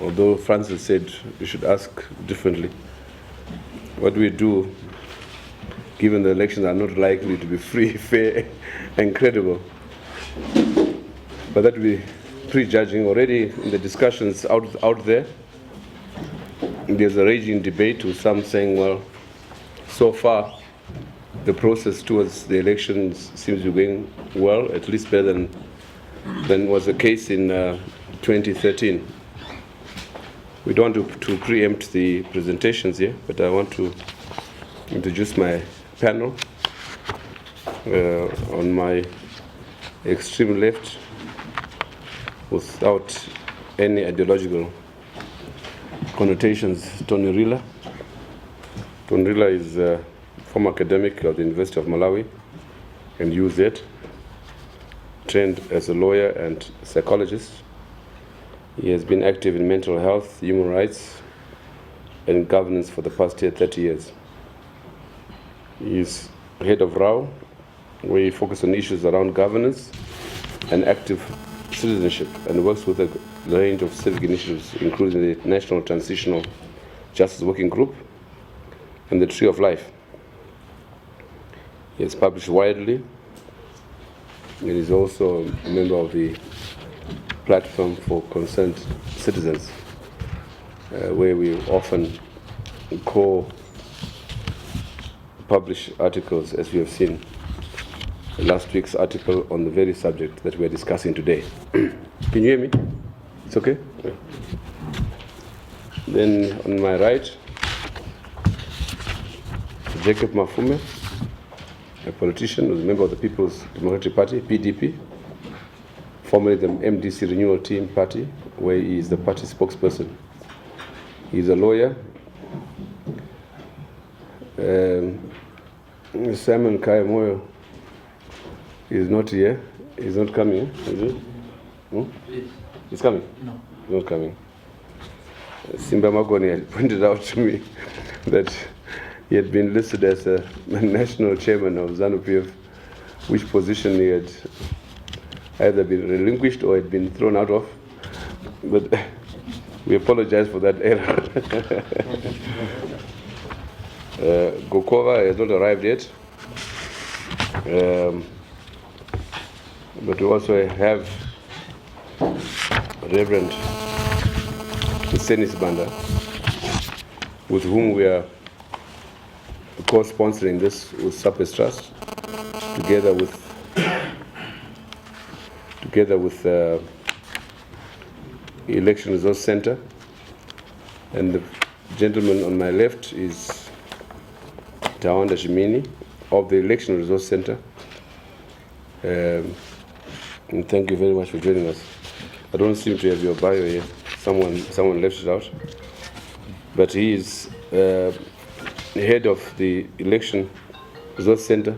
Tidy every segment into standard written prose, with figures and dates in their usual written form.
although Francis said we should ask differently, what do we do given the elections are not likely to be free, fair, and credible? But that will be prejudging. Already in the discussions out there, there's a raging debate with some saying, well, so far the process towards the elections seems to be going well, at least better than was the case in 2013. We don't want to preempt the presentations here, but I want to introduce my panel. On my extreme left, without any ideological connotations, Tony Rila. Tony Rila is a former academic of the University of Malawi and UZ, trained as a lawyer and psychologist. He has been active in mental health, human rights, and governance for the past 30 years. He is head of RAW, where he focuses on issues around governance and active citizenship, and works with a range of civic initiatives, including the National Transitional Justice Working Group and the Tree of Life. He has published widely, and is also a member of the Platform for Concerned Citizens, where we often co-publish articles, as we have seen last week's article on the very subject that we are discussing today. Can you hear me? It's okay? Yeah. Then on my right, Jacob Mafume, a politician who's a member of the People's Democratic Party, PDP, formerly the MDC Renewal Team Party, where he is the party spokesperson. He's a lawyer. Simon Kayamoyo is not here. He's not coming, is he? He's coming? No. He's not coming. Simba Magoni had pointed out to me that he had been listed as a national chairman of ZANU-PF, which position he had either been relinquished or had been thrown out of. But we apologize for that error. Gokova has not arrived yet. But we also have Reverend Senis Banda, with whom we are co-sponsoring this with Supes Trust, together with Election Resource Center. And the gentleman on my left is Tawanda Shimini of the Election Resource Center. And thank you very much for joining us. I don't seem to have your bio here. Someone left it out. But he is head of the Election Resource Center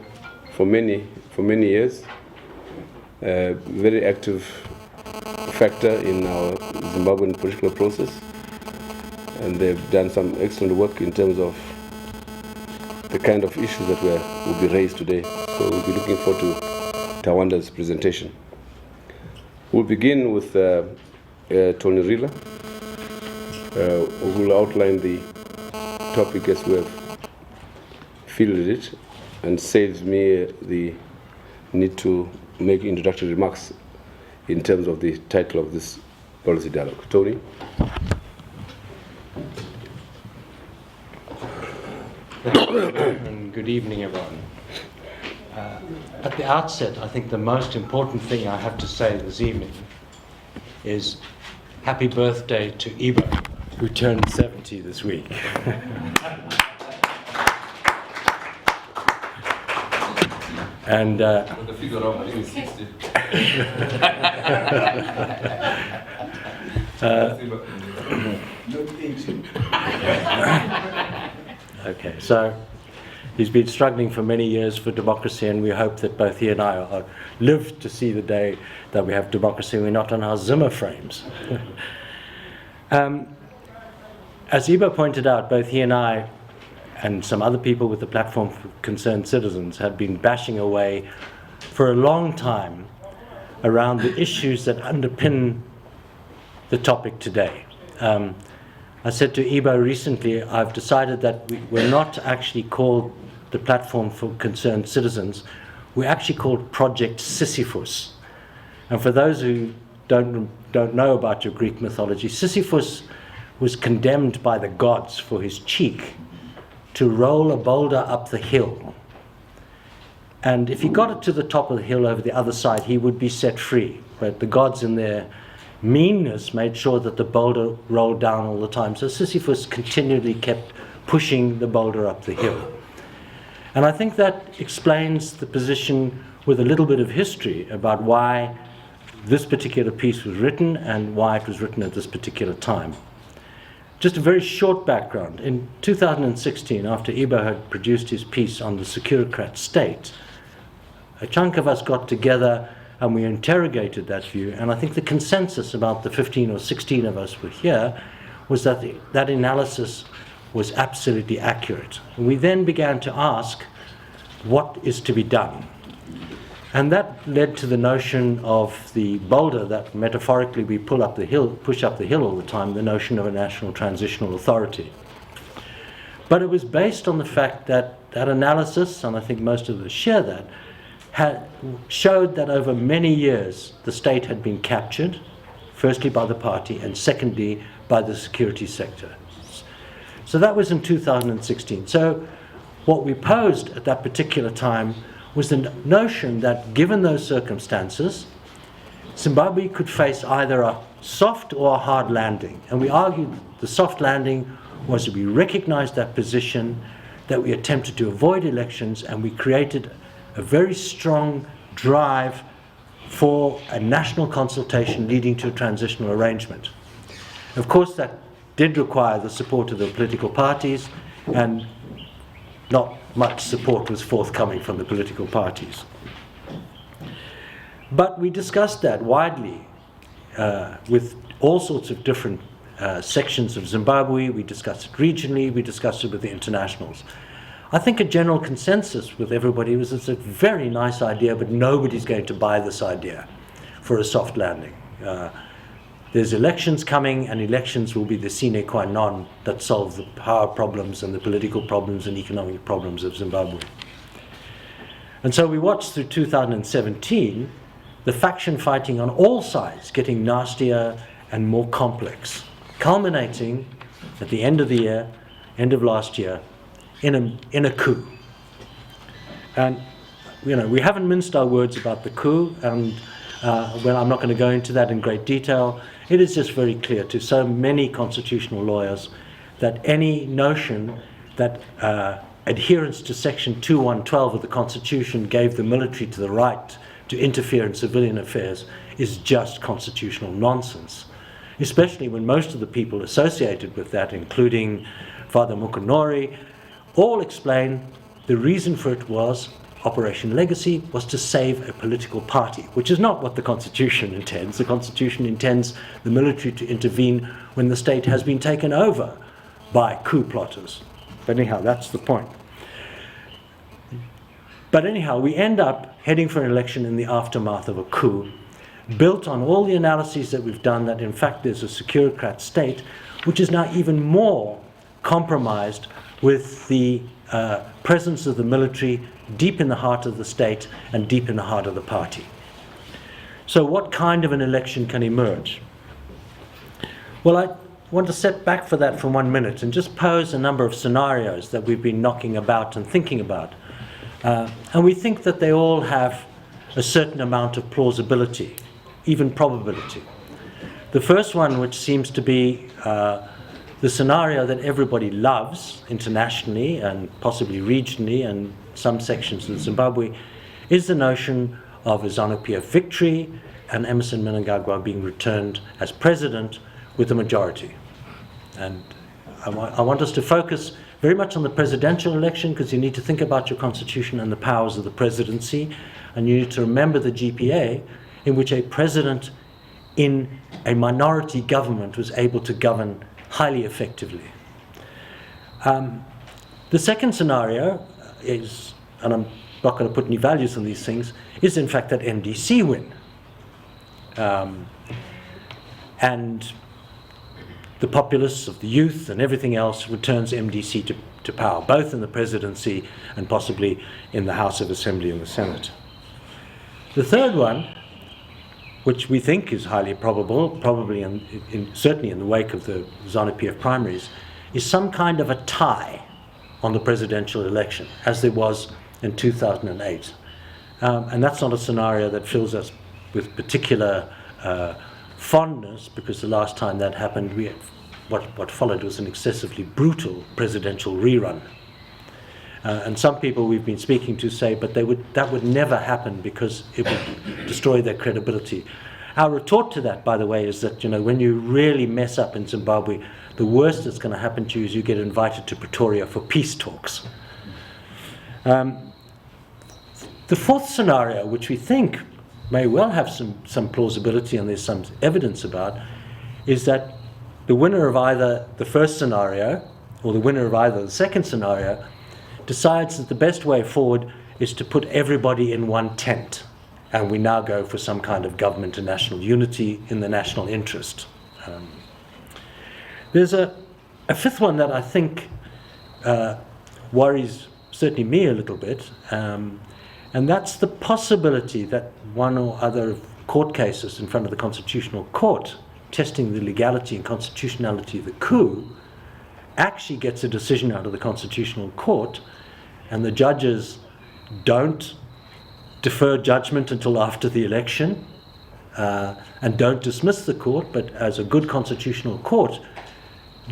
for many years. Very active factor in our Zimbabwean political process, and they've done some excellent work in terms of the kind of issues that will be raised today. So we'll be looking forward to Tawanda's presentation. We'll begin with Tony Rila, who will outline the topic as we have fielded it, and saves me the need to make introductory remarks in terms of the title of this policy dialogue. Tony? And good evening, everyone. At the outset, I think the most important thing I have to say this evening is happy birthday to Ibo, who turned 70 this week. And the figure of I think is 60. Okay, so he's been struggling for many years for democracy, and we hope that both he and I live to see the day that we have democracy. We're not on our Zimmer frames. As Ibo pointed out, both he and I and some other people with the Platform for Concerned Citizens have been bashing away for a long time around the issues that underpin the topic today. I said to Ibo recently, I've decided that we're not actually called the Platform for Concerned Citizens, we're actually called Project Sisyphus. And for those who don't know about your Greek mythology, Sisyphus was condemned by the gods for his cheek to roll a boulder up the hill. And if he got it to the top of the hill over the other side, he would be set free. But the gods in their meanness made sure that the boulder rolled down all the time. So Sisyphus continually kept pushing the boulder up the hill. And I think that explains the position with a little bit of history about why this particular piece was written and why it was written at this particular time. Just a very short background. In 2016, after Ibo had produced his piece on the securocrat state, a chunk of us got together and we interrogated that view, and I think the consensus, about the 15 or 16 of us were here, was that that analysis was absolutely accurate. And we then began to ask, what is to be done? And that led to the notion of the boulder that metaphorically we push up the hill all the time, the notion of a national transitional authority. But it was based on the fact that that analysis, and I think most of us share that, showed that over many years the state had been captured, firstly by the party and secondly by the security sector. So that was in 2016. So what we posed at that particular time was the notion that given those circumstances, Zimbabwe could face either a soft or a hard landing. And we argued the soft landing was that we recognized that position, that we attempted to avoid elections, and we created a very strong drive for a national consultation leading to a transitional arrangement. Of course, that did require the support of the political parties, and not much support was forthcoming from the political parties. But we discussed that widely with all sorts of different sections of Zimbabwe. We discussed it regionally, we discussed it with the internationals. I think a general consensus with everybody was it's a very nice idea, but nobody's going to buy this idea for a soft landing. There's elections coming, and elections will be the sine qua non that solve the power problems and the political problems and economic problems of Zimbabwe. And so we watched through 2017 the faction fighting on all sides getting nastier and more complex, culminating at the end of the year, end of last year, in a coup. And we haven't minced our words about the coup, and well, I'm not going to go into that in great detail. It is just very clear to so many constitutional lawyers that any notion that adherence to Section 2112 of the Constitution gave the military to the right to interfere in civilian affairs is just constitutional nonsense, especially when most of the people associated with that, including Father Mukunori, all explain the reason for it was Operation Legacy was to save a political party, which is not what the Constitution intends. The Constitution intends the military to intervene when the state has been taken over by coup plotters. But anyhow, that's the point. But anyhow, we end up heading for an election in the aftermath of a coup, built on all the analyses that we've done that in fact there's a securocrat state, which is now even more compromised with the presence of the military deep in the heart of the state and deep in the heart of the party. So what kind of an election can emerge? Well, I want to step back for that for 1 minute and just pose a number of scenarios that we've been knocking about and thinking about. And we think that they all have a certain amount of plausibility, even probability. The first one, which seems to be the scenario that everybody loves internationally and possibly regionally and some sections of Zimbabwe, is the notion of a ZANU-PF victory and Emmerson Mnangagwa being returned as president with a majority. And I want us to focus very much on the presidential election, because you need to think about your constitution and the powers of the presidency, and you need to remember the GPA, in which a president in a minority government was able to govern highly effectively. The second scenario is, and I'm not going to put any values on these things, is in fact that MDC win. And the populists, of the youth and everything else returns MDC to power, both in the presidency and possibly in the House of Assembly and the Senate. The third one, which we think is highly probable, probably certainly in the wake of the ZANU-PF primaries, is some kind of a tie on the presidential election, as there was in 2008. And that's not a scenario that fills us with particular fondness, because the last time that happened, what followed was an excessively brutal presidential rerun. And some people we've been speaking to say, but that would never happen because it would destroy their credibility. Our retort to that, by the way, is that, when you really mess up in Zimbabwe, the worst that's going to happen to you is you get invited to Pretoria for peace talks. The fourth scenario, which we think may well have some plausibility and there's some evidence about, is that the winner of either the first scenario or the winner of either the second scenario decides that the best way forward is to put everybody in one tent, and we now go for some kind of government and national unity in the national interest. There's a fifth one that I think worries certainly me a little bit, and that's the possibility that one or other court cases in front of the Constitutional Court testing the legality and constitutionality of the coup actually gets a decision out of the Constitutional Court, and the judges don't defer judgment until after the election and don't dismiss the court, but as a good constitutional court,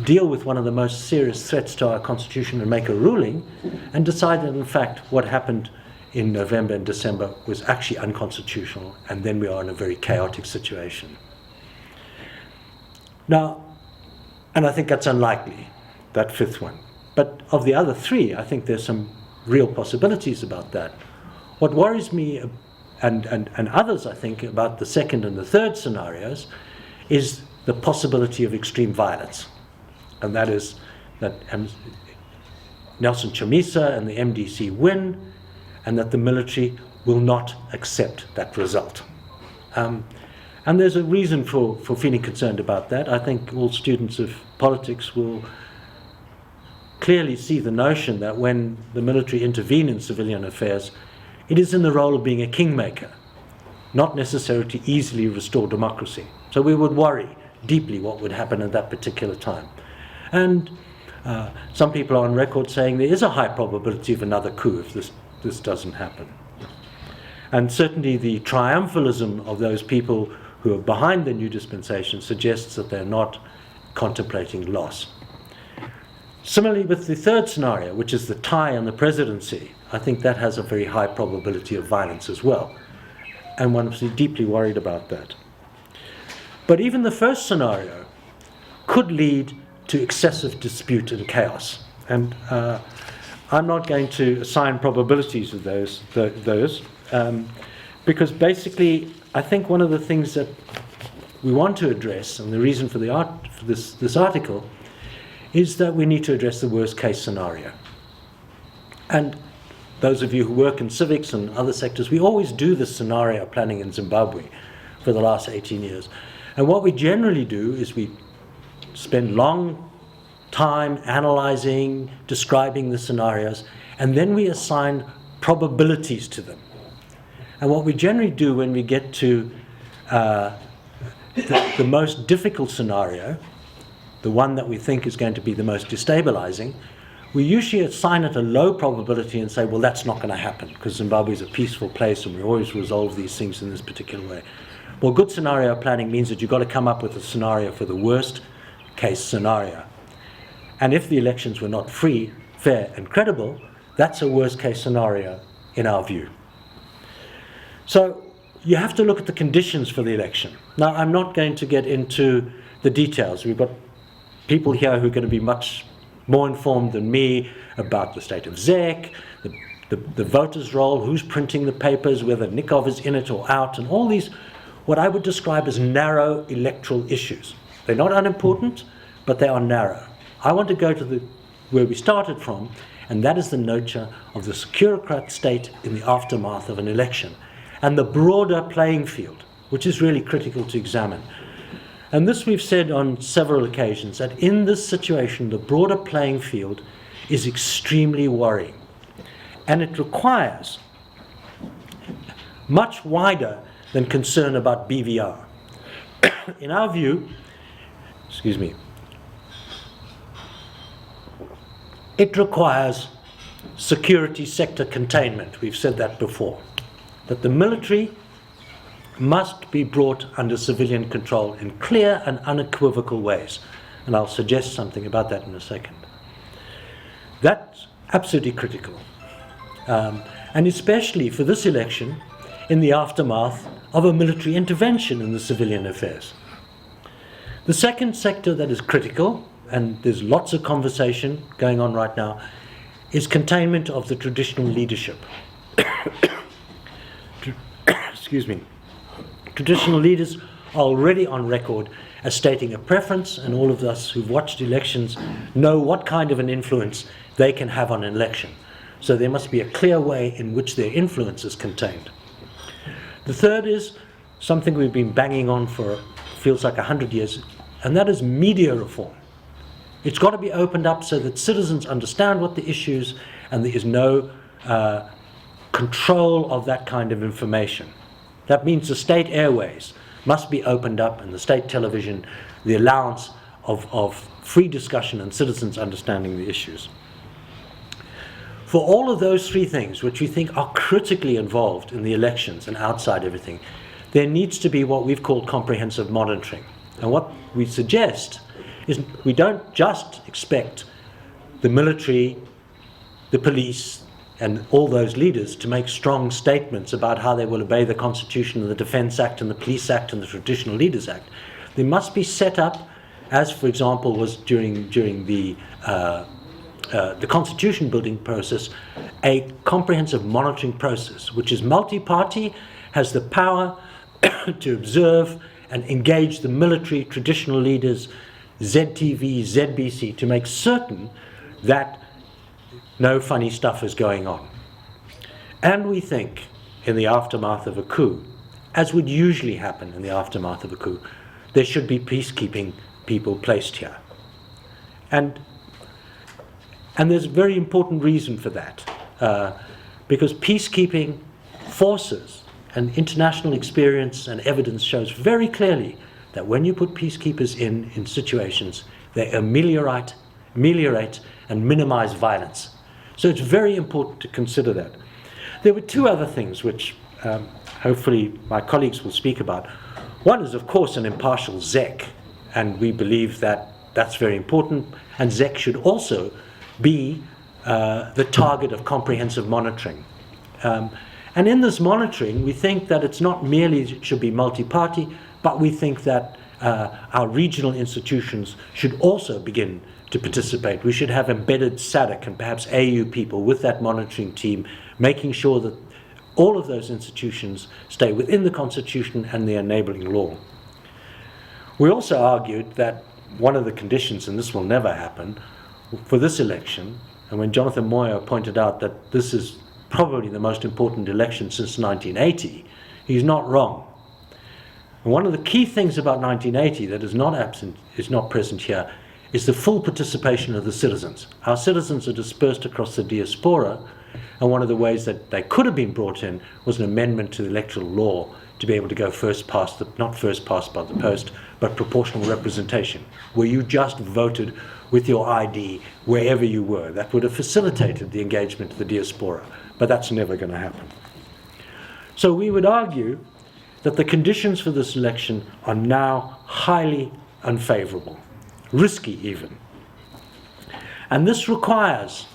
deal with one of the most serious threats to our constitution and make a ruling, and decide that in fact what happened in November and December was actually unconstitutional, and then we are in a very chaotic situation. Now, and I think that's unlikely, that fifth one. But of the other three, I think there's some real possibilities about that. What worries me, and others I think, about the second and the third scenarios is the possibility of extreme violence. And that is that Nelson Chamisa and the MDC win, and that the military will not accept that result. And there's a reason for feeling concerned about that. I think all students of politics will clearly see the notion that when the military intervene in civilian affairs, it is in the role of being a kingmaker, not necessarily to easily restore democracy. So we would worry deeply what would happen at that particular time. And some people are on record saying there is a high probability of another coup if this doesn't happen. And certainly the triumphalism of those people who are behind the new dispensation suggests that they're not contemplating loss. Similarly with the third scenario, which is the tie on the presidency, I think that has a very high probability of violence as well. And one is deeply worried about that. But even the first scenario could lead to excessive dispute and chaos. And I'm not going to assign probabilities of those, because basically I think one of the things that we want to address, and the reason for this article, is that we need to address the worst case scenario. And those of you who work in civics and other sectors, we always do this scenario planning in Zimbabwe for the last 18 years. And what we generally do is we spend long time analyzing, describing the scenarios, and then we assign probabilities to them. And what we generally do when we get to the most difficult scenario, the one that we think is going to be the most destabilizing, we usually assign it a low probability and say, well, that's not going to happen because Zimbabwe is a peaceful place and we always resolve these things in this particular way. Well, good scenario planning means that you've got to come up with a scenario for the worst case scenario. And if the elections were not free, fair, and credible, that's a worst case scenario in our view. So you have to look at the conditions for the election. Now, I'm not going to get into the details. We've got people here who are going to be much more informed than me about the state of ZEC, the voters' roll, who's printing the papers, whether Nikov is in it or out, and all these, what I would describe as narrow electoral issues. They're not unimportant, but they are narrow. I want to go to where we started from, and that is the nature of the securocrat state in the aftermath of an election, and the broader playing field, which is really critical to examine. And this we've said on several occasions, that in this situation, the broader playing field is extremely worrying. And it requires much wider than concern about BVR. In our view, it requires security sector containment. We've said that before. That the military must be brought under civilian control in clear and unequivocal ways. And I'll suggest something about that in a second. That's absolutely critical. And especially for this election, in the aftermath of a military intervention in the civilian affairs. The second sector that is critical, and there's lots of conversation going on right now, is containment of the traditional leadership. Excuse me. Traditional leaders are already on record as stating a preference, and all of us who've watched elections know what kind of an influence they can have on an election. So there must be a clear way in which their influence is contained. The third is something we've been banging on for, feels like 100 years, and that is media reform. It's got to be opened up so that citizens understand what the issues, and there is no control of that kind of information. That means the state airways must be opened up, and the state television, the allowance of free discussion and citizens understanding the issues. For all of those three things, which we think are critically involved in the elections and outside everything, there needs to be what we've called comprehensive monitoring. And what we suggest is we don't just expect the military, the police, and all those leaders to make strong statements about how they will obey the Constitution and the Defence Act and the Police Act and the Traditional Leaders Act. They must be set up, as for example was during the constitution building process, a comprehensive monitoring process, which is multi-party, has the power to observe and engage the military, traditional leaders, ZTV, ZBC, to make certain that no funny stuff is going on. And we think, in the aftermath of a coup, as would usually happen in the aftermath of a coup, there should be peacekeeping people placed here. And there's a very important reason for that, because peacekeeping forces and international experience and evidence shows very clearly that when you put peacekeepers in situations, they ameliorate and minimize violence. So it's very important to consider that. There were two other things which hopefully my colleagues will speak about. One is, of course, an impartial ZEC, and we believe that that's very important, and ZEC should also be the target of comprehensive monitoring. And in this monitoring, we think that it's not merely it should be multi-party, but we think that our regional institutions should also begin to participate. We should have embedded SADC and perhaps AU people with that monitoring team, making sure that all of those institutions stay within the Constitution and the enabling law. We also argued that one of the conditions, and this will never happen, for this election, and when Jonathan Moyo pointed out that this is probably the most important election since 1980, he's not wrong. And one of the key things about 1980 that is not present here, is the full participation of the citizens. Our citizens are dispersed across the diaspora, and one of the ways that they could have been brought in was an amendment to the electoral law to be able to go not first past by the post, but proportional representation, where you just voted with your ID wherever you were. That would have facilitated the engagement of the diaspora, but that's never going to happen. So we would argue that the conditions for this election are now highly unfavorable, risky even. And this requires,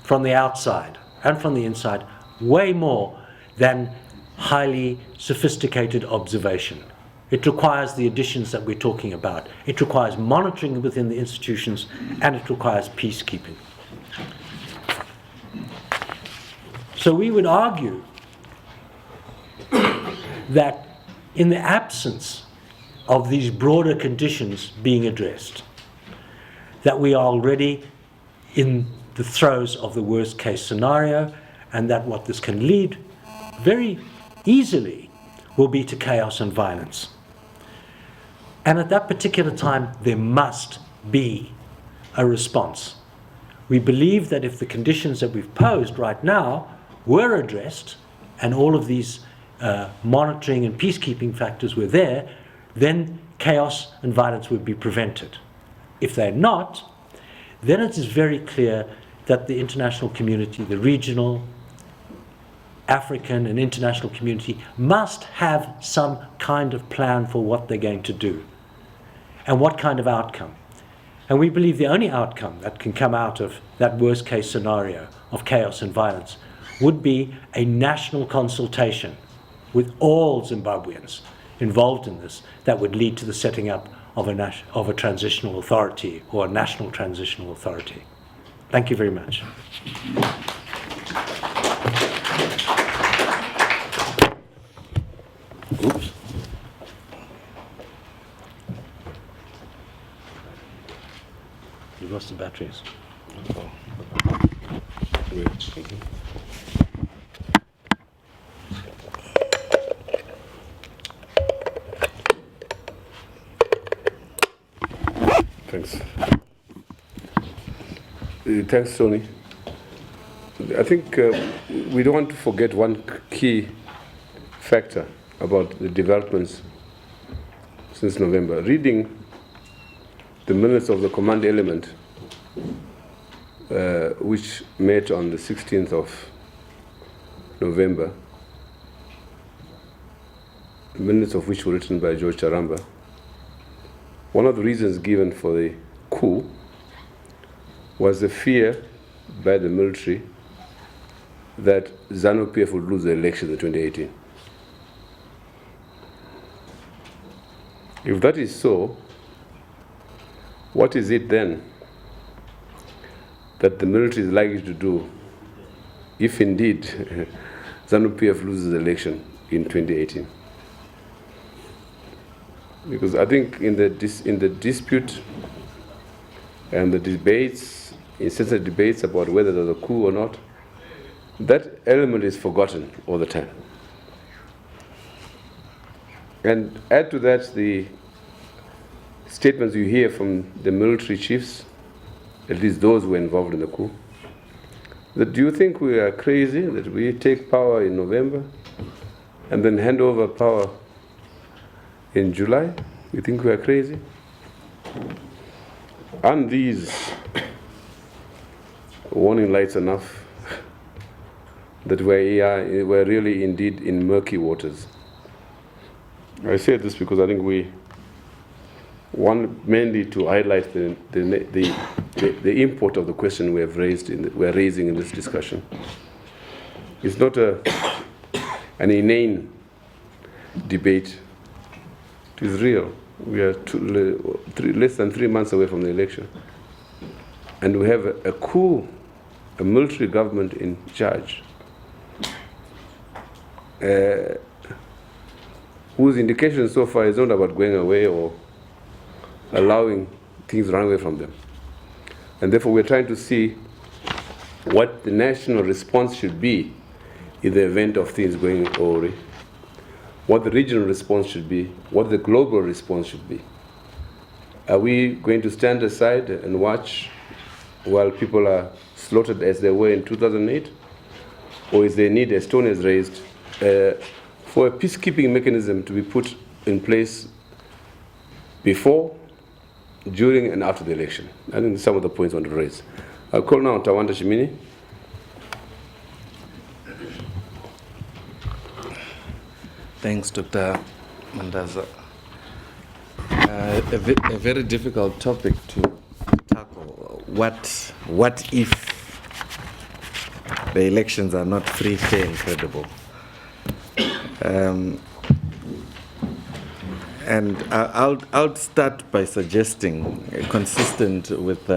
from the outside and from the inside, way more than highly sophisticated observation. It requires the additions that we're talking about. It requires monitoring within the institutions, and it requires peacekeeping. So we would argue that in the absence of these broader conditions being addressed, that we are already in the throes of the worst case scenario, and that what this can lead very easily will be to chaos and violence. And at that particular time, there must be a response. We believe that if the conditions that we've posed right now were addressed, and all of these monitoring and peacekeeping factors were there, then chaos and violence would be prevented. If they're not, then it is very clear that the international community, the regional, African and international community, must have some kind of plan for what they're going to do and what kind of outcome. And we believe the only outcome that can come out of that worst case scenario of chaos and violence would be a national consultation with all Zimbabweans involved in this that would lead to the setting up of a transitional authority or a national transitional authority. Thank you very much. Oops. You lost the batteries. Oh. Thanks. Thanks, Tony. I think we don't want to forget one key factor about the developments since November. Reading the minutes of the command element, which met on the 16th of November, minutes of which were written by George Charamba. One of the reasons given for the coup was the fear by the military that ZANU-PF would lose the election in 2018. If that is so, what is it then that the military is likely to do if indeed ZANU-PF loses the election in 2018? Because I think in the dispute and the debates, incessant debates about whether there's a coup or not, that element is forgotten all the time. And add to that the statements you hear from the military chiefs, at least those who were involved in the coup, that do you think we are crazy that we take power in November and then hand over power in July? You think we are crazy? Aren't these warning lights enough that we're really indeed in murky waters? I say this because I think we want mainly to highlight the import of the question we're raising in this discussion. It's not an inane debate. It is real. We are less than 3 months away from the election. And we have a coup, a military government in charge, whose indication so far is not about going away or allowing things run away from them. And therefore we're trying to see what the national response should be in the event of things going awry, what the regional response should be, what the global response should be. Are we going to stand aside and watch while people are slaughtered as they were in 2008? Or is there a need, as Tony has raised, for a peacekeeping mechanism to be put in place before, during, and after the election? I think some of the points I want to raise. I'll call now Tawanda Shimini. Thanks, Dr. Mandaza. A very difficult topic to tackle. What if the elections are not free, fair, and credible? And I'll start by suggesting, consistent with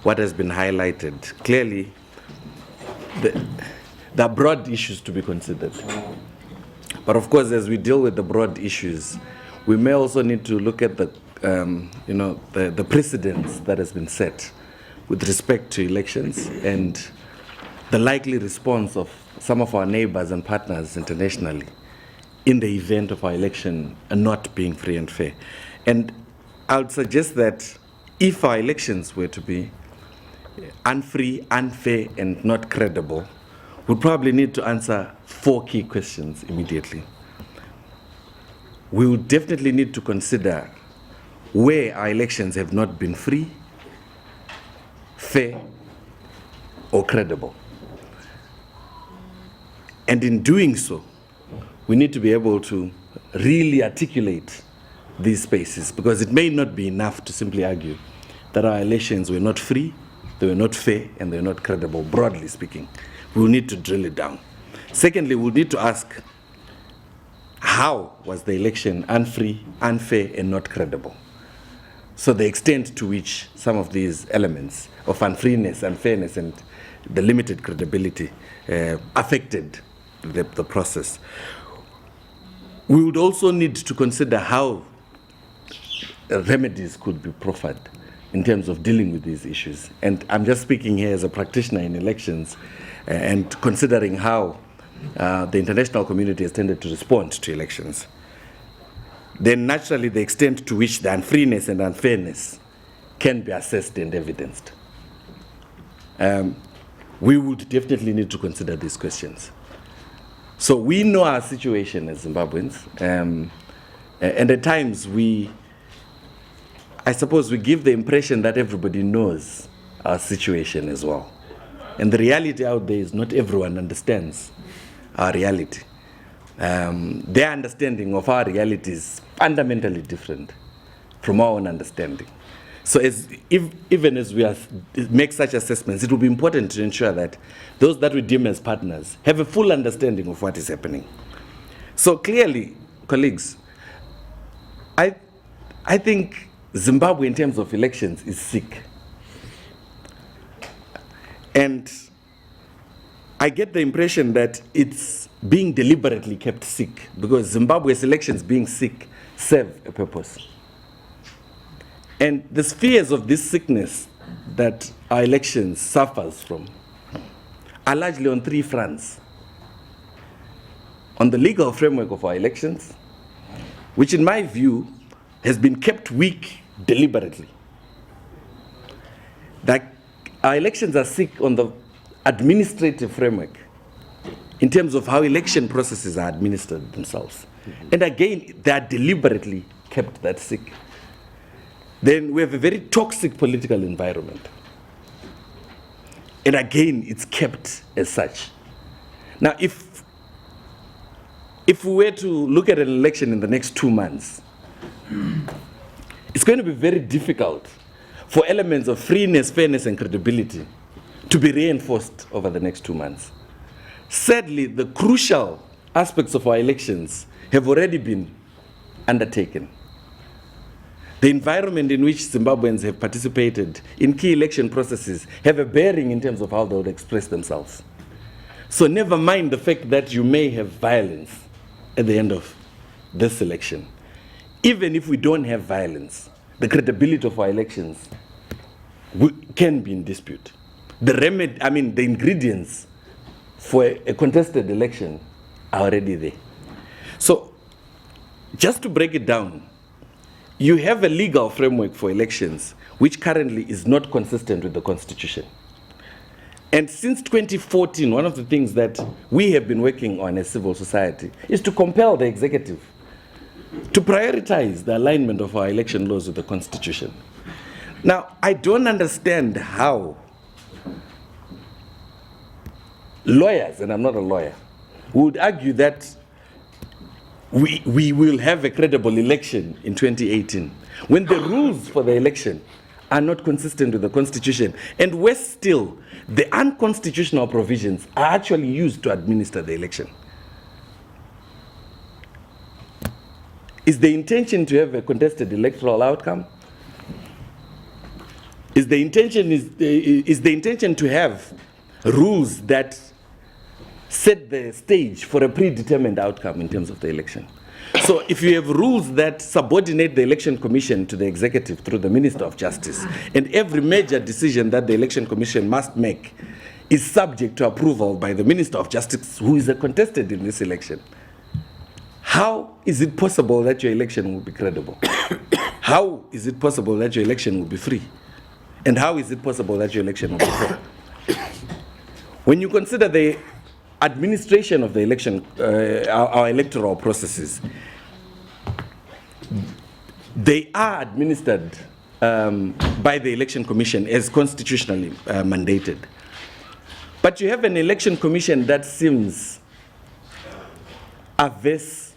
what has been highlighted, clearly there are broad issues to be considered. But of course, as we deal with the broad issues, we may also need to look at the precedents that has been set with respect to elections and the likely response of some of our neighbors and partners internationally in the event of our election not being free and fair. And I would suggest that if our elections were to be unfree, unfair, and not credible, we probably need to answer 4 key questions immediately. We would definitely need to consider where our elections have not been free, fair, or credible. And in doing so, we need to be able to really articulate these spaces, because it may not be enough to simply argue that our elections were not free, they were not fair, and they were not credible, broadly speaking. We'll need to drill it down. Secondly, we'll need to ask, how was the election unfree, unfair, and not credible? So the extent to which some of these elements of unfreeness, unfairness, and the limited credibility affected the process. We would also need to consider how remedies could be proffered in terms of dealing with these issues. And I'm just speaking here as a practitioner in elections and considering how the international community has tended to respond to elections. Then naturally the extent to which the unfreeness and unfairness can be assessed and evidenced. We would definitely need to consider these questions. So we know our situation as Zimbabweans, and at times I suppose we give the impression that everybody knows our situation as well. And the reality out there is not everyone understands our reality. Their understanding of our reality is fundamentally different from our own understanding. So even as we make such assessments, it will be important to ensure that those that we deem as partners have a full understanding of what is happening. So clearly, colleagues, I think Zimbabwe in terms of elections is sick. And I get the impression that it's being deliberately kept sick, because Zimbabwe's elections being sick serve a purpose. And the spheres of this sickness that our elections suffers from are largely on 3 fronts. On the legal framework of our elections, which in my view has been kept weak deliberately. That our elections are sick on the administrative framework in terms of how election processes are administered themselves. And again, they are deliberately kept that sick. Then we have a very toxic political environment. And again, it's kept as such. Now, if we were to look at an election in the next 2 months, it's going to be very difficult for elements of freeness, fairness, and credibility to be reinforced over the next 2 months. Sadly, the crucial aspects of our elections have already been undertaken. The environment in which Zimbabweans have participated in key election processes have a bearing in terms of how they would express themselves. So never mind the fact that you may have violence at the end of this election. Even if we don't have violence, the credibility of our elections can be in dispute. The ingredients for a contested election are already there. So, just to break it down, you have a legal framework for elections which currently is not consistent with the Constitution. And since 2014, one of the things that we have been working on as civil society is to compel the executive to prioritize the alignment of our election laws with the Constitution. Now, I don't understand how lawyers, and I'm not a lawyer, would argue that we will have a credible election in 2018 when the rules for the election are not consistent with the Constitution. And worse still, the unconstitutional provisions are actually used to administer the election. Is the intention to have a contested electoral outcome? Is the intention to have rules that set the stage for a predetermined outcome in terms of the election? So if you have rules that subordinate the Election Commission to the executive through the Minister of Justice, and every major decision that the Election Commission must make is subject to approval by the Minister of Justice, who is contested in this election, how is it possible that your election will be credible? how is it possible that your election will be free? And how is it possible that your election will be fair? When you consider the administration of the election, our electoral processes, they are administered by the Election Commission as constitutionally mandated. But you have an election commission that seems averse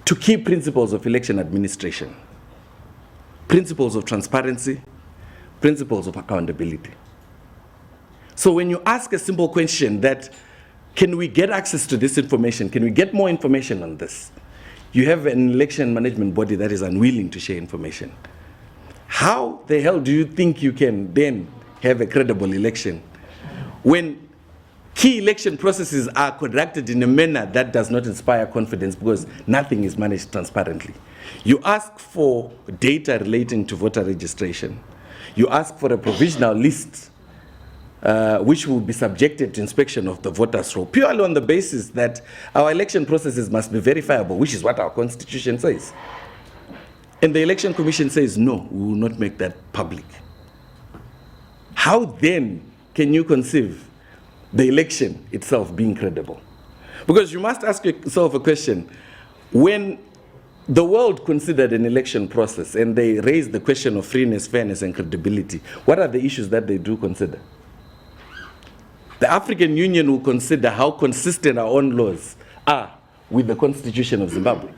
to key principles of election administration, principles of transparency, principles of accountability. So when you ask a simple question that, can we get access to this information? Can we get more information on this? You have an election management body that is unwilling to share information. How the hell do you think you can then have a credible election when key election processes are conducted in a manner that does not inspire confidence because nothing is managed transparently? You ask for data relating to voter registration. You ask for a provisional list which will be subjected to inspection of the voters' roll, purely on the basis that our election processes must be verifiable, which is what our constitution says. And the Election Commission says, no, we will not make that public. How then can you conceive the election itself being credible? Because you must ask yourself a question. When the world considered an election process and they raised the question of freeness, fairness, and credibility, what are the issues that they do consider? The African Union will consider how consistent our own laws are with the Constitution of Zimbabwe.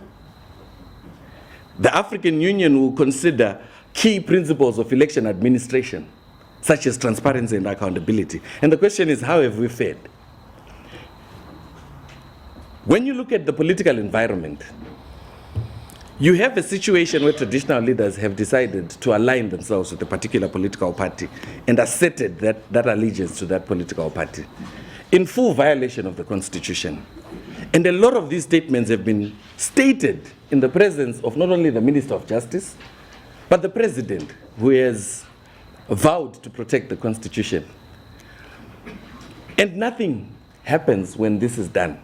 The African Union will consider key principles of election administration, such as transparency and accountability. And the question is, how have we fared? When you look at the political environment, you have a situation where traditional leaders have decided to align themselves with a particular political party and asserted that allegiance to that political party in full violation of the Constitution. And a lot of these statements have been stated in the presence of not only the Minister of Justice, but the President, who has vowed to protect the Constitution. And nothing happens when this is done.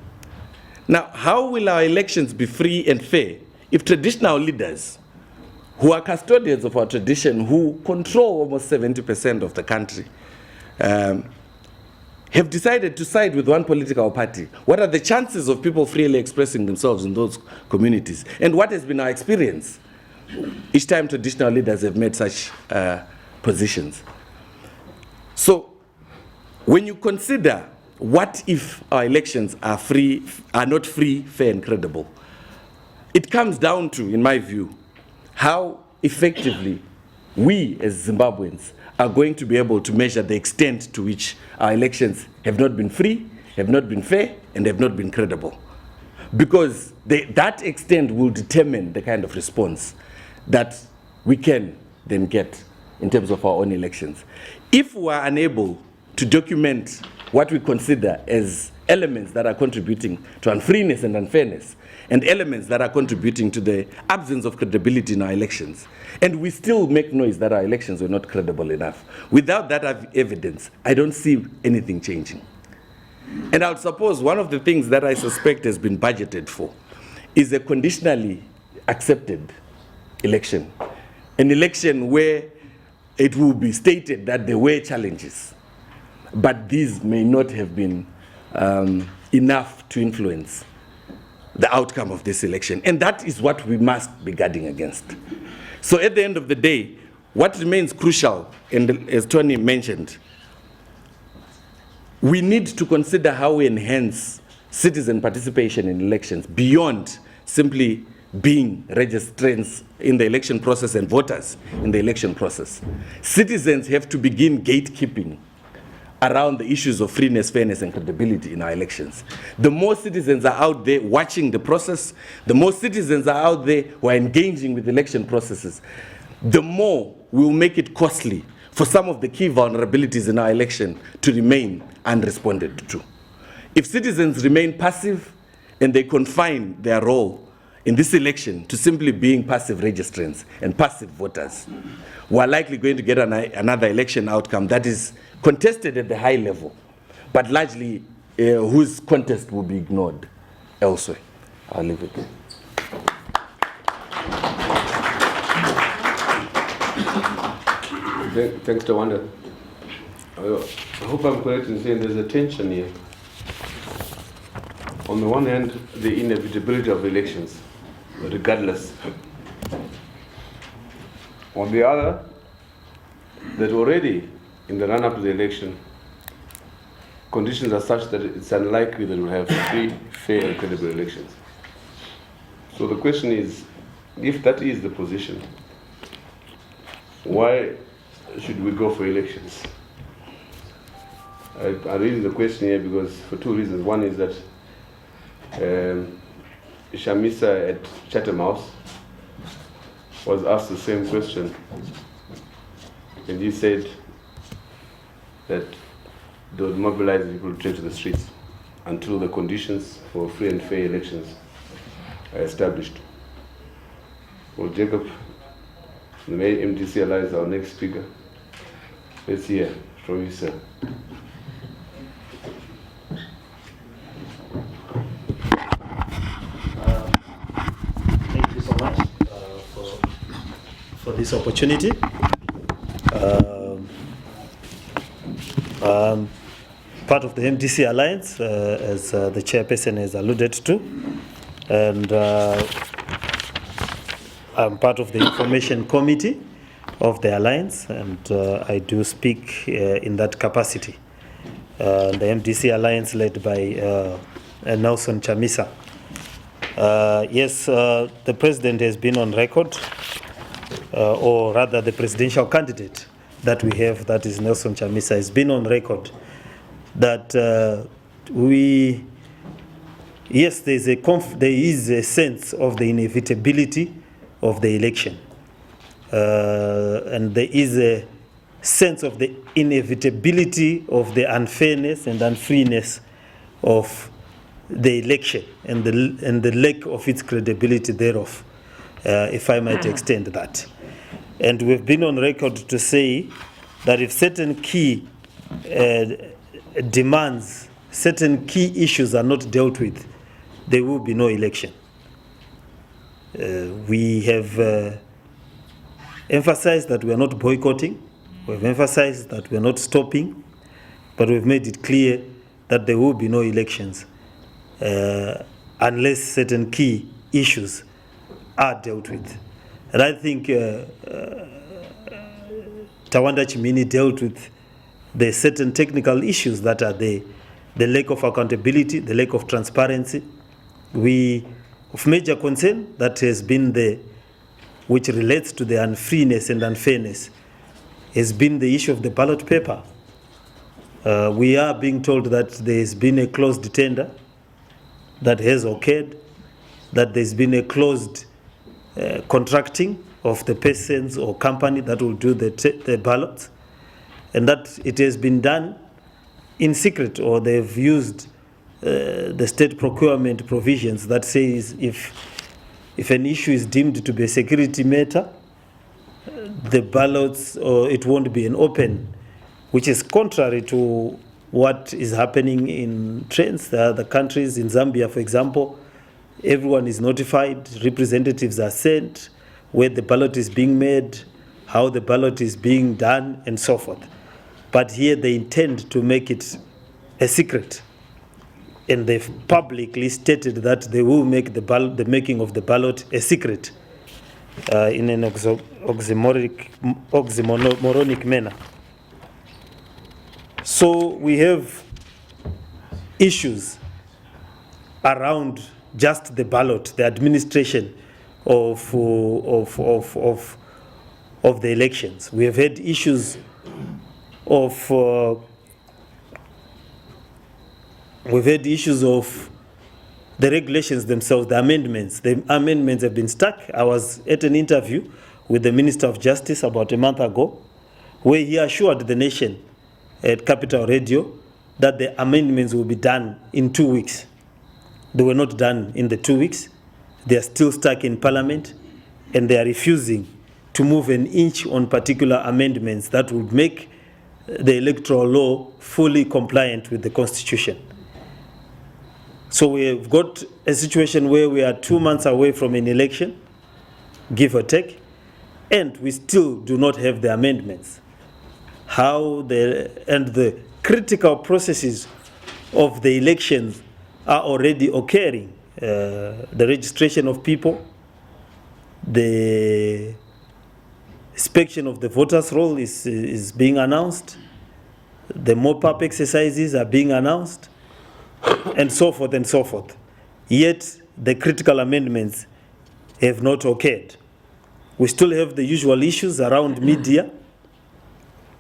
Now, how will our elections be free and fair if traditional leaders, who are custodians of our tradition, who control almost 70% of the country, have decided to side with one political party? What are the chances of people freely expressing themselves in those communities? And what has been our experience each time traditional leaders have made such positions? So when you consider what if our elections are not free, fair, and credible, it comes down to, in my view, how effectively we as Zimbabweans are going to be able to measure the extent to which our elections have not been free, have not been fair, and have not been credible. Because that extent will determine the kind of response that we can then get in terms of our own elections. If we are unable to document what we consider as elements that are contributing to unfreeness and unfairness, and elements that are contributing to the absence of credibility in our elections, and we still make noise that our elections were not credible enough, without that evidence, I don't see anything changing. And I would suppose one of the things that I suspect has been budgeted for is a conditionally accepted election, an election where it will be stated that there were challenges, but these may not have been enough to influence the outcome of this election. And that is what we must be guarding against. So at the end of the day, what remains crucial, and as Tony mentioned, we need to consider how we enhance citizen participation in elections beyond simply being registrants in the election process and voters in the election process. Citizens have to begin gatekeeping around the issues of freeness, fairness, and credibility in our elections. The more citizens are out there watching the process, the more citizens are out there who are engaging with election processes, the more we will make it costly for some of the key vulnerabilities in our election to remain unresponded to. If citizens remain passive and they confine their role in this election to simply being passive registrants and passive voters, we are likely going to get another election outcome that is contested at the high level, but largely whose contest will be ignored elsewhere. I'll leave it there. Thanks, Tawanda. I hope I'm correct in saying there's a tension here. On the one hand, the inevitability of elections, regardless. On the other, that already in the run-up to the election, conditions are such that it's unlikely that we'll have free, fair, and credible elections. So the question is, if that is the position, why should we go for elections? I'm reading the question here because for two reasons. One is that Shamisa at Chatham House was asked the same question, and he said that they would mobilize people to take to the streets until the conditions for free and fair elections are established. Well, Jacob, the MDC Alliance, our next speaker. Let's hear from you, sir. Thank you so much for this opportunity. Part of the MDC Alliance, as the chairperson has alluded to, and I'm part of the information committee of the Alliance, and I do speak in that capacity. The MDC Alliance led by Nelson Chamisa. Yes, the president has been on record, or rather the presidential candidate that we have, that is Nelson Chamisa, has been on record that yes, there is a sense of the inevitability of the election. And there is a sense of the inevitability of the unfairness and unfreeness of the election and the lack of its credibility thereof, if I might extend that. And we've been on record to say that if certain key demands, certain key issues are not dealt with, there will be no election. We have emphasized that we are not boycotting, we've emphasized that we are not stopping, but we've made it clear that there will be no elections unless certain key issues are dealt with. And I think Tawanda Chimini dealt with the certain technical issues that are the lack of accountability, the lack of transparency. Of major concern that has been there, which relates to the unfreeness and unfairness, has been the issue of the ballot paper. We are being told that there has been a closed tender that has occurred, that there's been a closed contracting of the persons or company that will do the ballots, and that it has been done in secret, or they've used the state procurement provisions that says if an issue is deemed to be a security matter, the ballots, or it won't be an open, which is contrary to what is happening in trends. There are other countries, in Zambia, for example, everyone is notified, representatives are sent, where the ballot is being made, how the ballot is being done, and so forth. But here they intend to make it a secret. And they've publicly stated that they will make the making of the ballot a secret in an oxymoronic manner. So we have issues around just the ballot, the administration of the elections. We have had issues of the regulations themselves, the amendments. The amendments have been stuck. I was at an interview with the Minister of Justice about a month ago, where he assured the nation at Capital Radio that the amendments will be done in 2 weeks. They were not done in the 2 weeks. They are still stuck in Parliament, and they are refusing to move an inch on particular amendments that would make the electoral law fully compliant with the Constitution. So we've got a situation where we are 2 months away from an election, give or take, and we still do not have the amendments. how the critical processes of the elections are already occurring. The registration of people, the inspection of the voters' roll is being announced, the mop-up exercises are being announced, and so forth and so forth. Yet the critical amendments have not occurred. We still have the usual issues around media,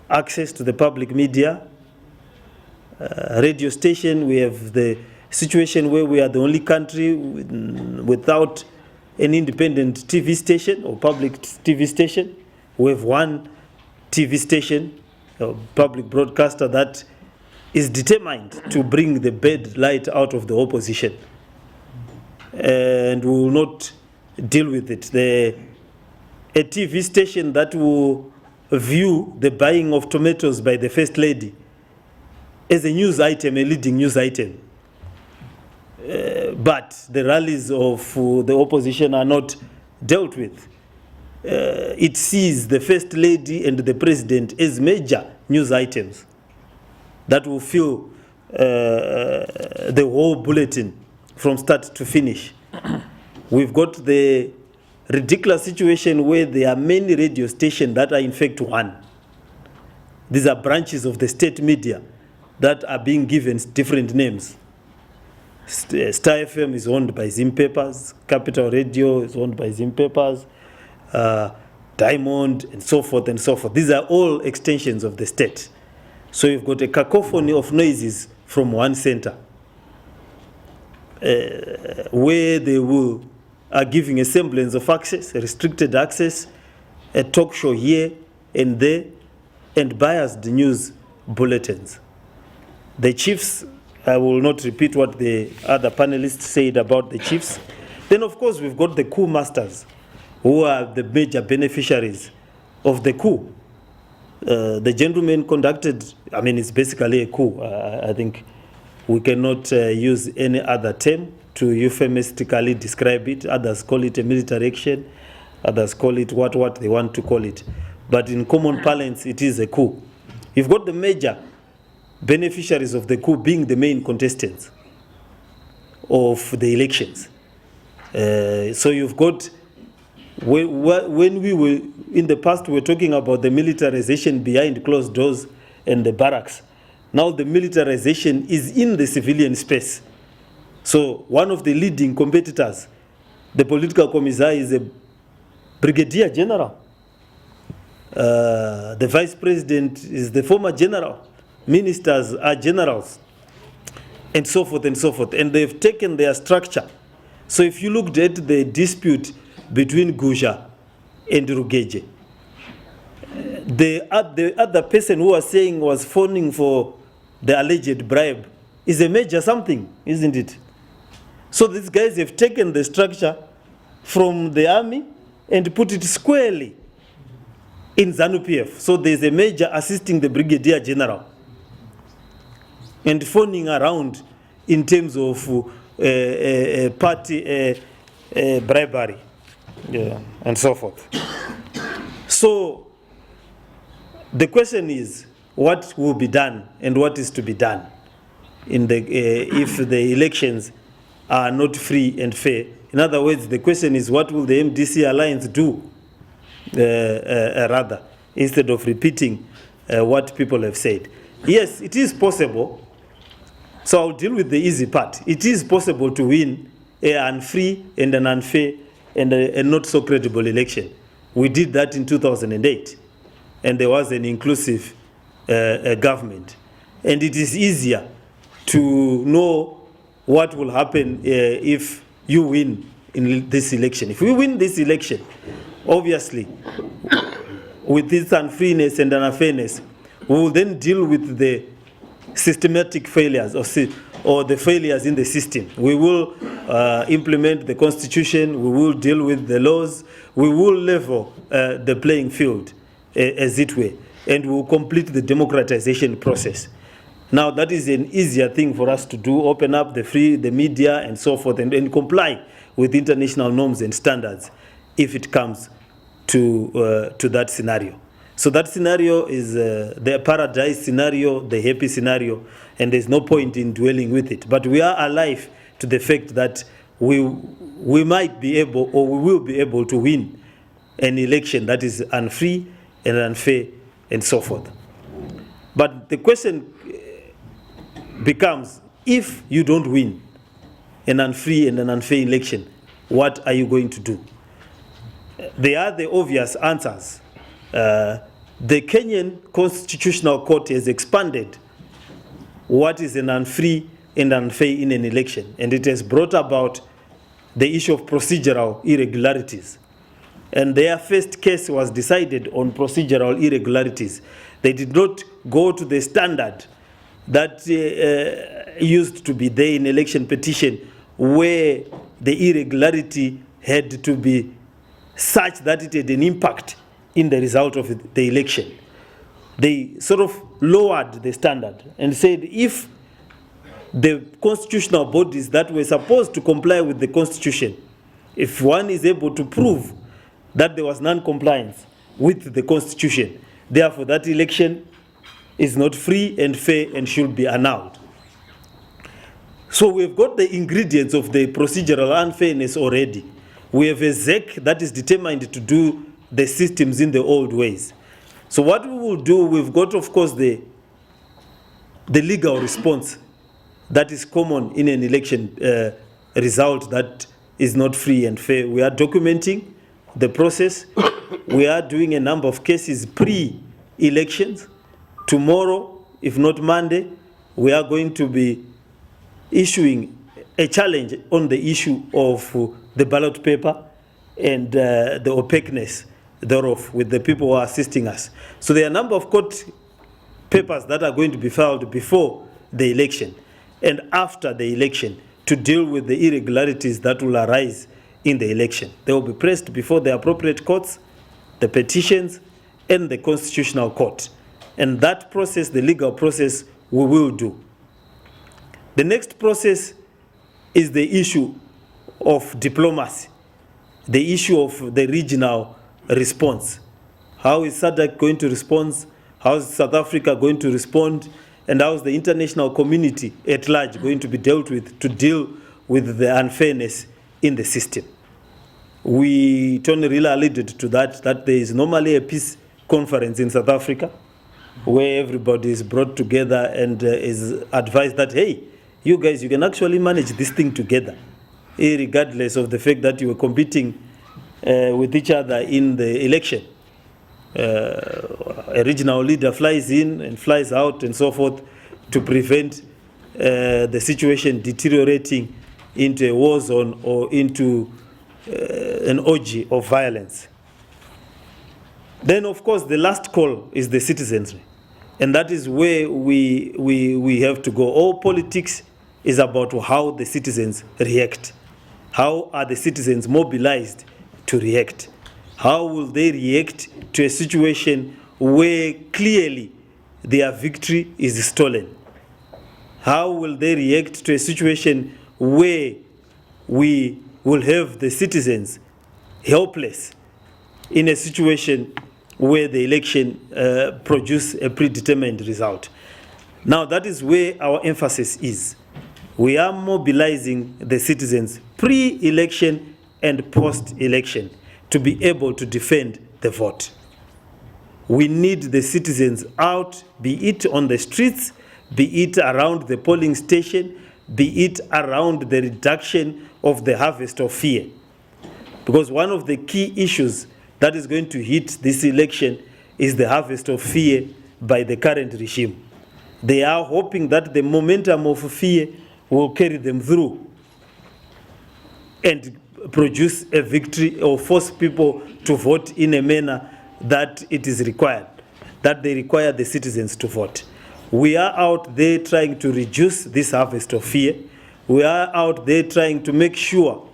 access to the public media, radio station. We have the situation where we are the only country without an independent TV station or public TV station. We have one TV station, a public broadcaster, that is determined to bring the bad light out of the opposition. And we will not deal with it. A TV station that will view the buying of tomatoes by the First Lady as a news item, a leading news item. But the rallies of the opposition are not dealt with. It sees the First Lady and the President as major news items that will fill the whole bulletin from start to finish. We've got the ridiculous situation where there are many radio stations that are in fact one. These are branches of the state media that are being given different names. Star FM is owned by Zim Papers, Capital Radio is owned by Zim Papers, Diamond, and so forth and so forth. These are all extensions of the state. So you've got a cacophony of noises from one center, where they are giving a semblance of access, a restricted access, a talk show here and there, and biased news bulletins. The chiefs, I will not repeat what the other panelists said about the chiefs. Then, of course, we've got the coup masters, who are the major beneficiaries of the coup. The gentleman conducted, I mean, it's basically a coup. I think we cannot use any other term to euphemistically describe it. Others call it a military action. Others call it what they want to call it. But in common parlance, it is a coup. You've got the major beneficiaries of the coup being the main contestants of the elections. So you've got, when we were, in the past, we were talking about the militarization behind closed doors and the barracks. Now the militarization is in the civilian space. So one of the leading competitors, the political commissar, is a brigadier general. The vice president is the former general. Ministers are generals, and so forth and so forth. And they've taken their structure. So if you looked at the dispute between Guja and Rugeje, the other person who was saying was phoning for the alleged bribe is a major something, isn't it? So these guys have taken the structure from the army and put it squarely in ZANU-PF. So there's a major assisting the brigadier general and phoning around in terms of party bribery, and so forth. So the question is, what will be done and what is to be done in the if the elections are not free and fair? In other words, the question is, what will the MDC alliance do, rather, instead of repeating what people have said? Yes, it is possible. So I'll deal with the easy part. It is possible to win an unfree and an unfair and a not so credible election. We did that in 2008, and there was an inclusive government. And it is easier to know what will happen if you win in this election. If we win this election, obviously, with this unfreeness and unfairness, we will then deal with the systematic failures or the failures in the system. We will implement the constitution, we will deal with the laws, we will level the playing field, as it were, and we will complete the democratization process. Now that is an easier thing for us to do, open up the media and so forth, and comply with international norms and standards if it comes to that scenario. So that scenario is the paradise scenario, the happy scenario, and there's no point in dwelling with it. But we are alive to the fact that we might be able, or we will be able to win an election that is unfree and unfair and so forth. But the question becomes, if you don't win an unfree and an unfair election, what are you going to do? There are the obvious answers. The Kenyan Constitutional Court has expanded what is an unfree and unfair in an election, and it has brought about the issue of procedural irregularities. And their first case was decided on procedural irregularities. They did not go to the standard that used to be there in election petition, where the irregularity had to be such that it had an impact in the result of the election. They sort of lowered the standard and said, if the constitutional bodies that were supposed to comply with the constitution, if one is able to prove that there was non-compliance with the constitution, therefore that election is not free and fair and should be annulled. So we've got the ingredients of the procedural unfairness already. We have a ZEC that is determined to do the systems in the old ways. So what we will do, we've got, of course, the legal response that is common in an election result that is not free and fair. We are documenting the process. We are doing a number of cases pre-elections. Tomorrow, if not Monday, we are going to be issuing a challenge on the issue of the ballot paper and the opaqueness thereof with the people who are assisting us. So there are a number of court papers that are going to be filed before the election and after the election to deal with the irregularities that will arise in the election. They will be pressed before the appropriate courts, the petitions, and the Constitutional Court. And that process, the legal process, we will do. The next process is the issue of diplomacy, the issue of the regional response. How is SADC going to respond? How is South Africa going to respond? And how is the international community at large going to be dealt with to deal with the unfairness in the system? Tony really alluded to that there is normally a peace conference in South Africa where everybody is brought together and is advised that, hey, you guys, you can actually manage this thing together, regardless of the fact that you were competing with each other in the election. A regional leader flies in and flies out and so forth to prevent the situation deteriorating into a war zone or into an orgy of violence. Then, of course, the last call is the citizenry. And that is where we have to go. All politics is about how the citizens react. How are the citizens mobilized to react? How will they react to a situation where clearly their victory is stolen? How will they react to a situation where we will have the citizens helpless in a situation where the election produce a predetermined result? Now that is where our emphasis is. We are mobilizing the citizens pre-election and post-election to be able to defend the vote. We need the citizens out, be it on the streets, be it around the polling station, be it around the reduction of the harvest of fear. Because one of the key issues that is going to hit this election is the harvest of fear by the current regime. They are hoping that the momentum of fear will carry them through and produce a victory or force people to vote in a manner that it is required, that they require the citizens to vote. We are out there trying to reduce this harvest of fear. We are out there trying to make sure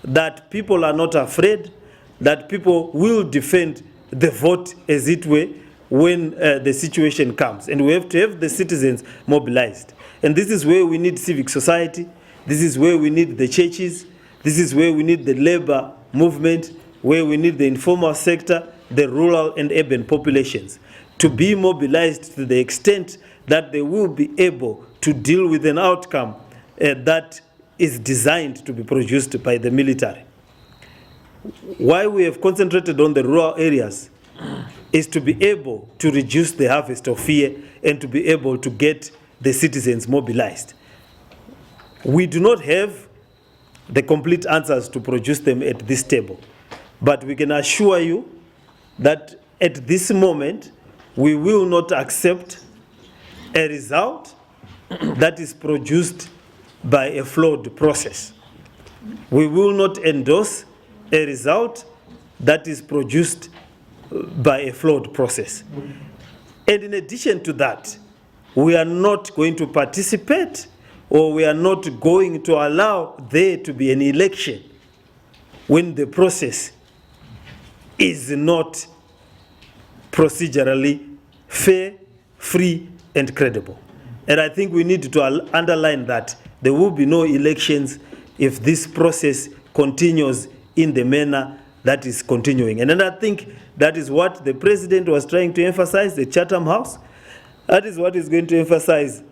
that people are not afraid, that people will defend the vote as it were when the situation comes. And we have to have the citizens mobilized. And this is where we need civic society. This is where we need the churches. This is where we need the labor movement, where we need the informal sector, the rural and urban populations to be mobilized to the extent that they will be able to deal with an outcome that is designed to be produced by the military. Why we have concentrated on the rural areas is to be able to reduce the harvest of fear and to be able to get the citizens mobilized. We do not have the complete answers to produce them at this table, but we can assure you that at this moment, we will not accept a result that is produced by a flawed process. We will not endorse a result that is produced by a flawed process. And in addition to that, we are not going to participate, or we are not going to allow there to be an election when the process is not procedurally fair, free, and credible. And I think we need to underline that there will be no elections if this process continues in the manner that is continuing. And then I think that is what the president was trying to emphasize, the Chatham House. That is what he's going to emphasize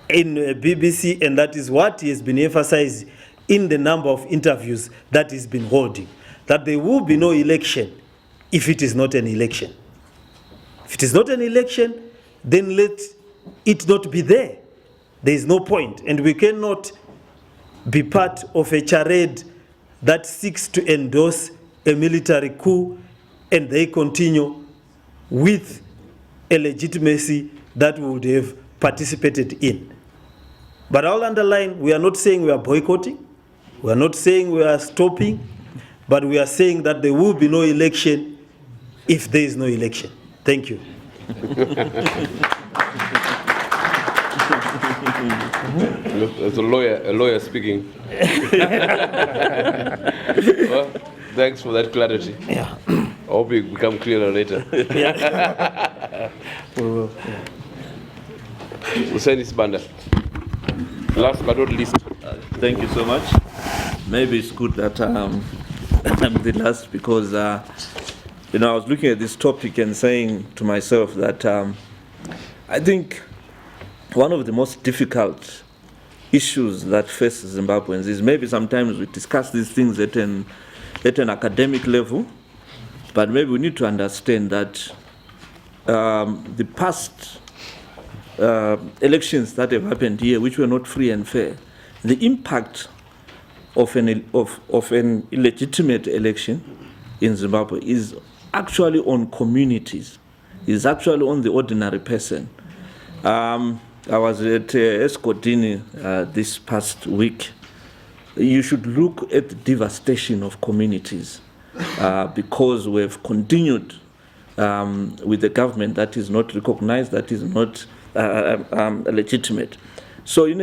in BBC, and that is what he has been emphasized in the number of interviews that he's been holding, that there will be no election if it is not an election. If it is not an election, then let it not be there. There is no point, and we cannot be part of a charade that seeks to endorse a military coup, and they continue with a legitimacy that we would have participated in. But I'll underline, we are not saying we are boycotting, we are not saying we are stopping, but we are saying that there will be no election if there is no election. Thank you. As a lawyer speaking. Well, thanks for that clarity. Yeah. I hope it become clearer later. Hussein Isbanda. Last but not least. Thank you so much. Maybe it's good that I'm the last, because I was looking at this topic and saying to myself that I think one of the most difficult issues that face Zimbabweans is maybe sometimes we discuss these things at an academic level, but maybe we need to understand that the past elections that have happened here, which were not free and fair, the impact of an illegitimate election in Zimbabwe is actually on communities, is actually on the ordinary person. I was at Escotini this past week. You should look at the devastation of communities because we've continued with the government that is not recognized, that is not legitimate. So in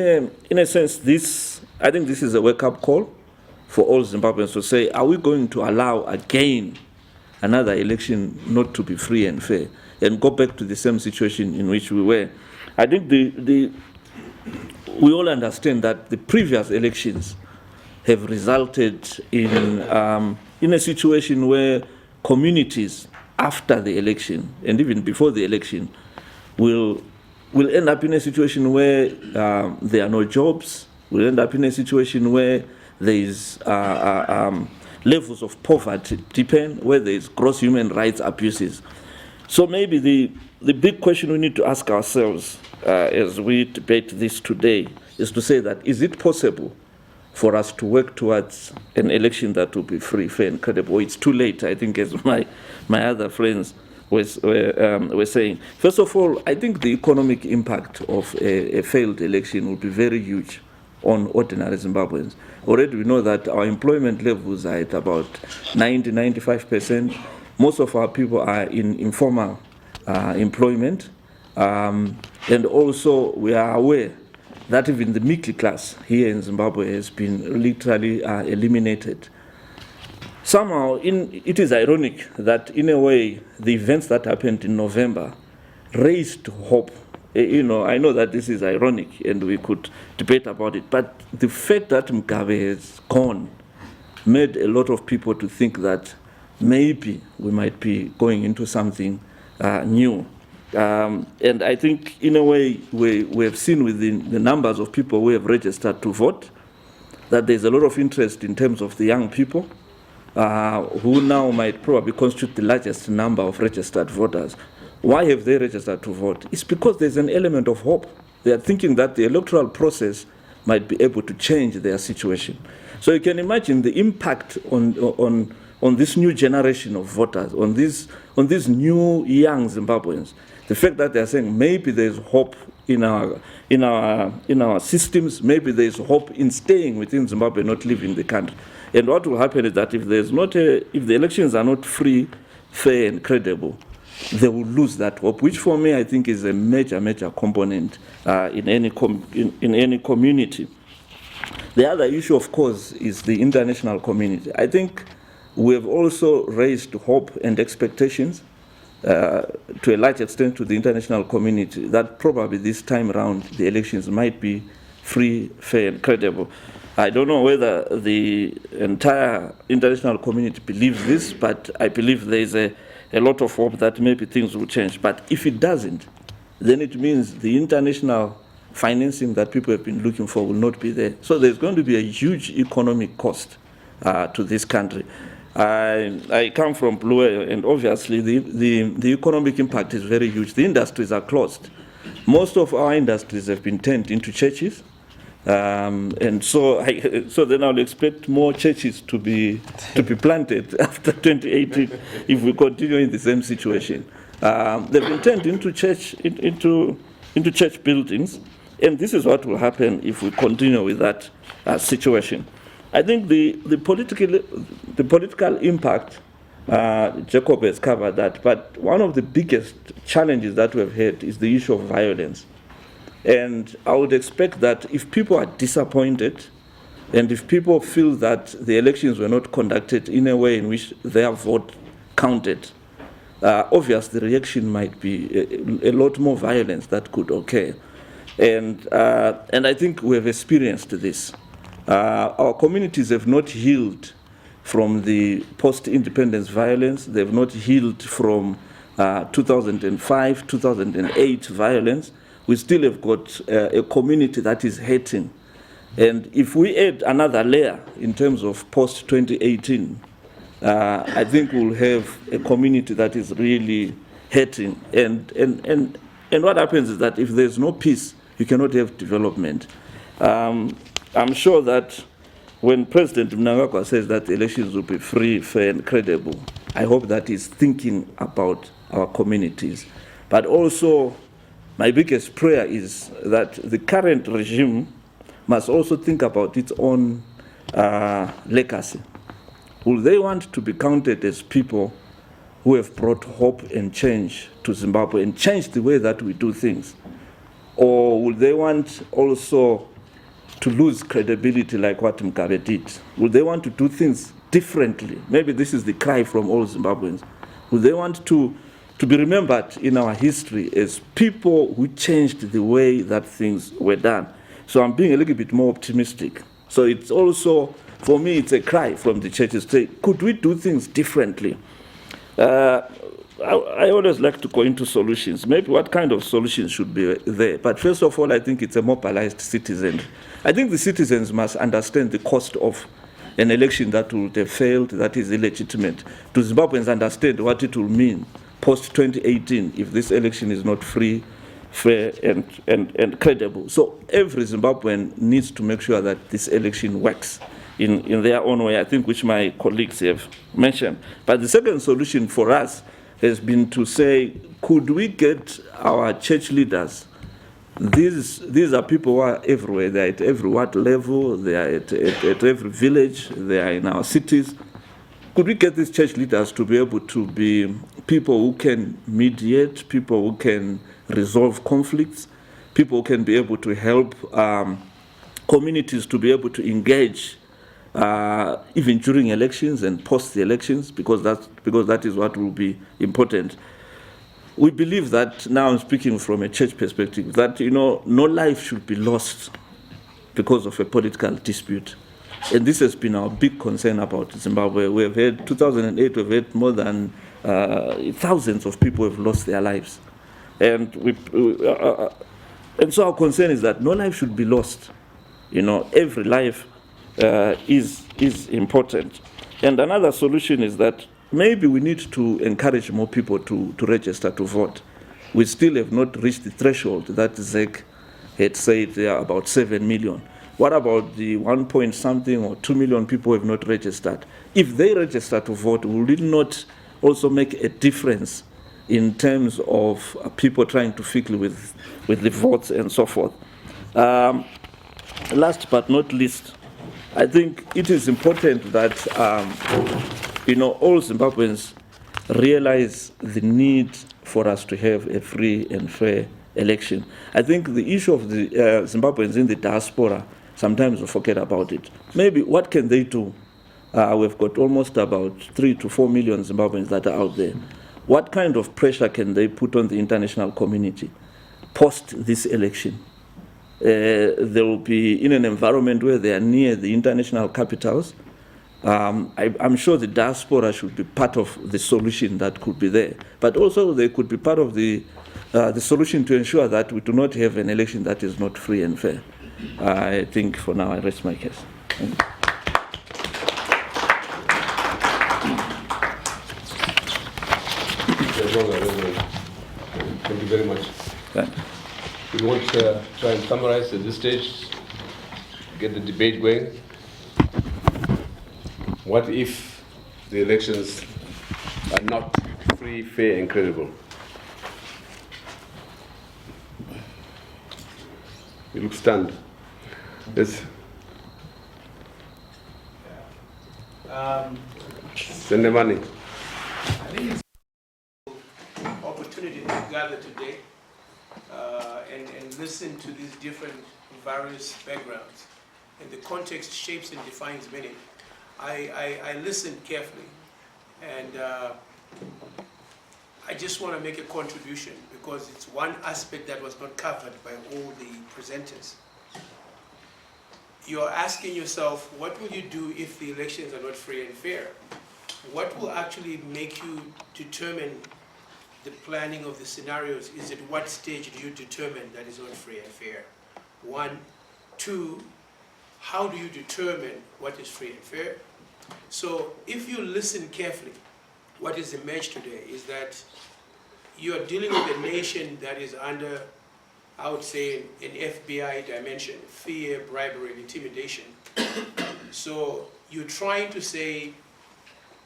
a sense, I think this is a wake-up call for all Zimbabweans to say, are we going to allow again another election not to be free and fair and go back to the same situation in which we were? I think we all understand that the previous elections have resulted in a situation where communities after the election and even before the election will end up in a situation where there are no jobs, will end up in a situation where there is levels of poverty deepen, where there is gross human rights abuses. So maybe the big question we need to ask ourselves as we debate this today is to say that, is it possible for us to work towards an election that will be free, fair, and credible? It's too late, I think, as my other friends were saying. First of all, I think the economic impact of a failed election will be very huge on ordinary Zimbabweans. Already we know that our employment levels are at about 90-95%. Most of our people are in informal employment. And also we are aware that even the middle class here in Zimbabwe has been literally eliminated. Somehow, it is ironic that in a way the events that happened in November raised hope. I know that this is ironic and we could debate about it, but the fact that Mugabe has gone made a lot of people to think that maybe we might be going into something new. And I think, in a way, we have seen within the numbers of people who have registered to vote that there's a lot of interest in terms of the young people who now might probably constitute the largest number of registered voters. Why have they registered to vote? It's because there's an element of hope. They are thinking that the electoral process might be able to change their situation. So you can imagine the impact on this new generation of voters, on these new young Zimbabweans. The fact that they are saying maybe there's hope in our systems, maybe there's hope in staying within Zimbabwe, not leaving the country. And what will happen is that if the elections are not free, fair, and credible, they will lose that hope, which for me I think is a major component in any community. The other issue, of course, is the international community. I think we have also raised hope and expectations to a large extent to the international community that probably this time around the elections might be free, fair, and credible. I don't know whether the entire international community believes this, but I believe there is a lot of hope that maybe things will change. But if it doesn't, then it means the international financing that people have been looking for will not be there. So there's going to be a huge economic cost to this country. I come from Blue, and obviously the economic impact is very huge. The industries are closed. Most of our industries have been turned into churches. And so then I'll expect more churches to be planted after 2018 if we continue in the same situation. They've been turned into church buildings, and this is what will happen if we continue with that situation. I think the political impact, Jacob has covered that, but one of the biggest challenges that we've had is the issue of violence. And I would expect that if people are disappointed and if people feel that the elections were not conducted in a way in which their vote counted, obviously the reaction might be a lot more violence that could occur. And I think we have experienced this. Our communities have not healed from the post-independence violence. They've not healed from 2005, 2008 violence. We still have got a community that is hurting. And if we add another layer in terms of post-2018, I think we'll have a community that is really hurting. And what happens is that if there's no peace, you cannot have development. I'm sure that when President Mnangagwa says that the elections will be free, fair, and credible, I hope that he's thinking about our communities. But also, my biggest prayer is that the current regime must also think about its own legacy. Will they want to be counted as people who have brought hope and change to Zimbabwe and change the way that we do things? Or will they want also to lose credibility like what Mugabe did? Will they want to do things differently? Maybe this is the cry from all Zimbabweans. Will they want to be remembered in our history as people who changed the way that things were done? So I'm being a little bit more optimistic. So it's also, for me, it's a cry from the churches to say, could we do things differently? I always like to go into solutions. Maybe what kind of solutions should be there? But first of all, I think it's a mobilized citizen. I think the citizens must understand the cost of an election that would have failed, that is illegitimate. Do Zimbabweans understand what it will mean post-2018 if this election is not free, fair, and credible? So every Zimbabwean needs to make sure that this election works in their own way, I think, which my colleagues have mentioned. But the second solution for us has been to say, could we get our church leaders? These are people who are everywhere. They're at every ward level. They are at every village. They are in our cities. Could we get these church leaders to be able to be people who can mediate, people who can resolve conflicts, people who can be able to help communities to be able to engage even during elections and post the elections, because that is what will be important. We believe that, now I'm speaking from a church perspective, that no life should be lost because of a political dispute. And this has been our big concern about Zimbabwe. We have had 2008, we've had more than thousands of people have lost their lives. And and so our concern is that no life should be lost. You know, every life is important. And another solution is that maybe we need to encourage more people to register to vote. We still have not reached the threshold that Zek had said there are about 7 million. What about the 1 point something or 2 million people who have not registered? If they register to vote, will it not also make a difference in terms of people trying to fiddle with the votes and so forth? Last but not least, I think it is important that all Zimbabweans realize the need for us to have a free and fair election. I think the issue of the Zimbabweans in the diaspora, sometimes we forget about it. Maybe what can they do? We've got almost about 3 to 4 million Zimbabweans that are out there. What kind of pressure can they put on the international community post this election? They will be in an environment where they are near the international capitals. I'm sure the diaspora should be part of the solution that could be there, but also they could be part of the solution to ensure that we do not have an election that is not free and fair. I think for now I rest my case. Thank you very much. Thanks. We want to try and summarize at this stage, get the debate going. What if the elections are not free, fair, and credible? You look stunned. Yes. Send the money. I think it's an opportunity to gather today and listen to these different various backgrounds. And the context shapes and defines many. I listened carefully, and I just want to make a contribution because it's one aspect that was not covered by all the presenters. You're asking yourself, what will you do if the elections are not free and fair? What will actually make you determine the planning of the scenarios? Is at what stage do you determine that is not free and fair? 1. 2, how do you determine what is free and fair? So if you listen carefully, what is emerged today is that you are dealing with a nation that is under, I would say, an FBI dimension: fear, bribery, and intimidation. So you're trying to say,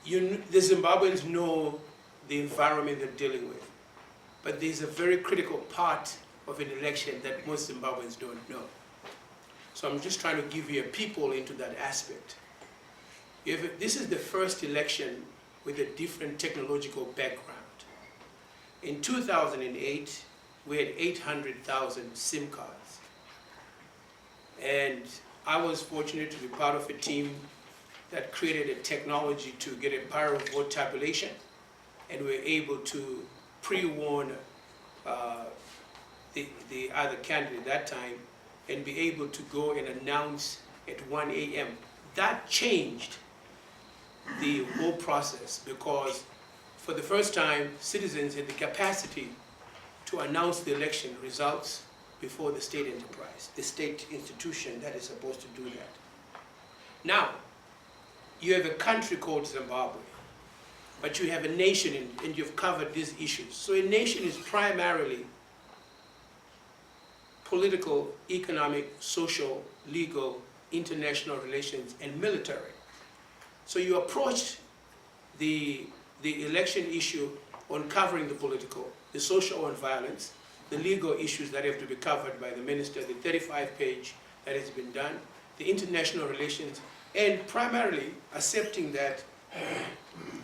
the Zimbabweans know the environment they're dealing with, but there's a very critical part of an election that most Zimbabweans don't know. So I'm just trying to give you a peephole into that aspect. This is the first election with a different technological background. In 2008, we had 800,000 SIM cards. And I was fortunate to be part of a team that created a technology to get a viral vote tabulation. And we were able to pre-warn the other candidate at that time and be able to go and announce at 1 a.m. That changed the whole process because for the first time, citizens had the capacity to announce the election results before the state enterprise, the state institution that is supposed to do that. Now, you have a country called Zimbabwe, but you have a nation and you've covered these issues. So a nation is primarily political, economic, social, legal, international relations, and military. So you approach the election issue on covering the political, the social on violence, the legal issues that have to be covered by the minister, the 35-page that has been done, the international relations, and primarily accepting that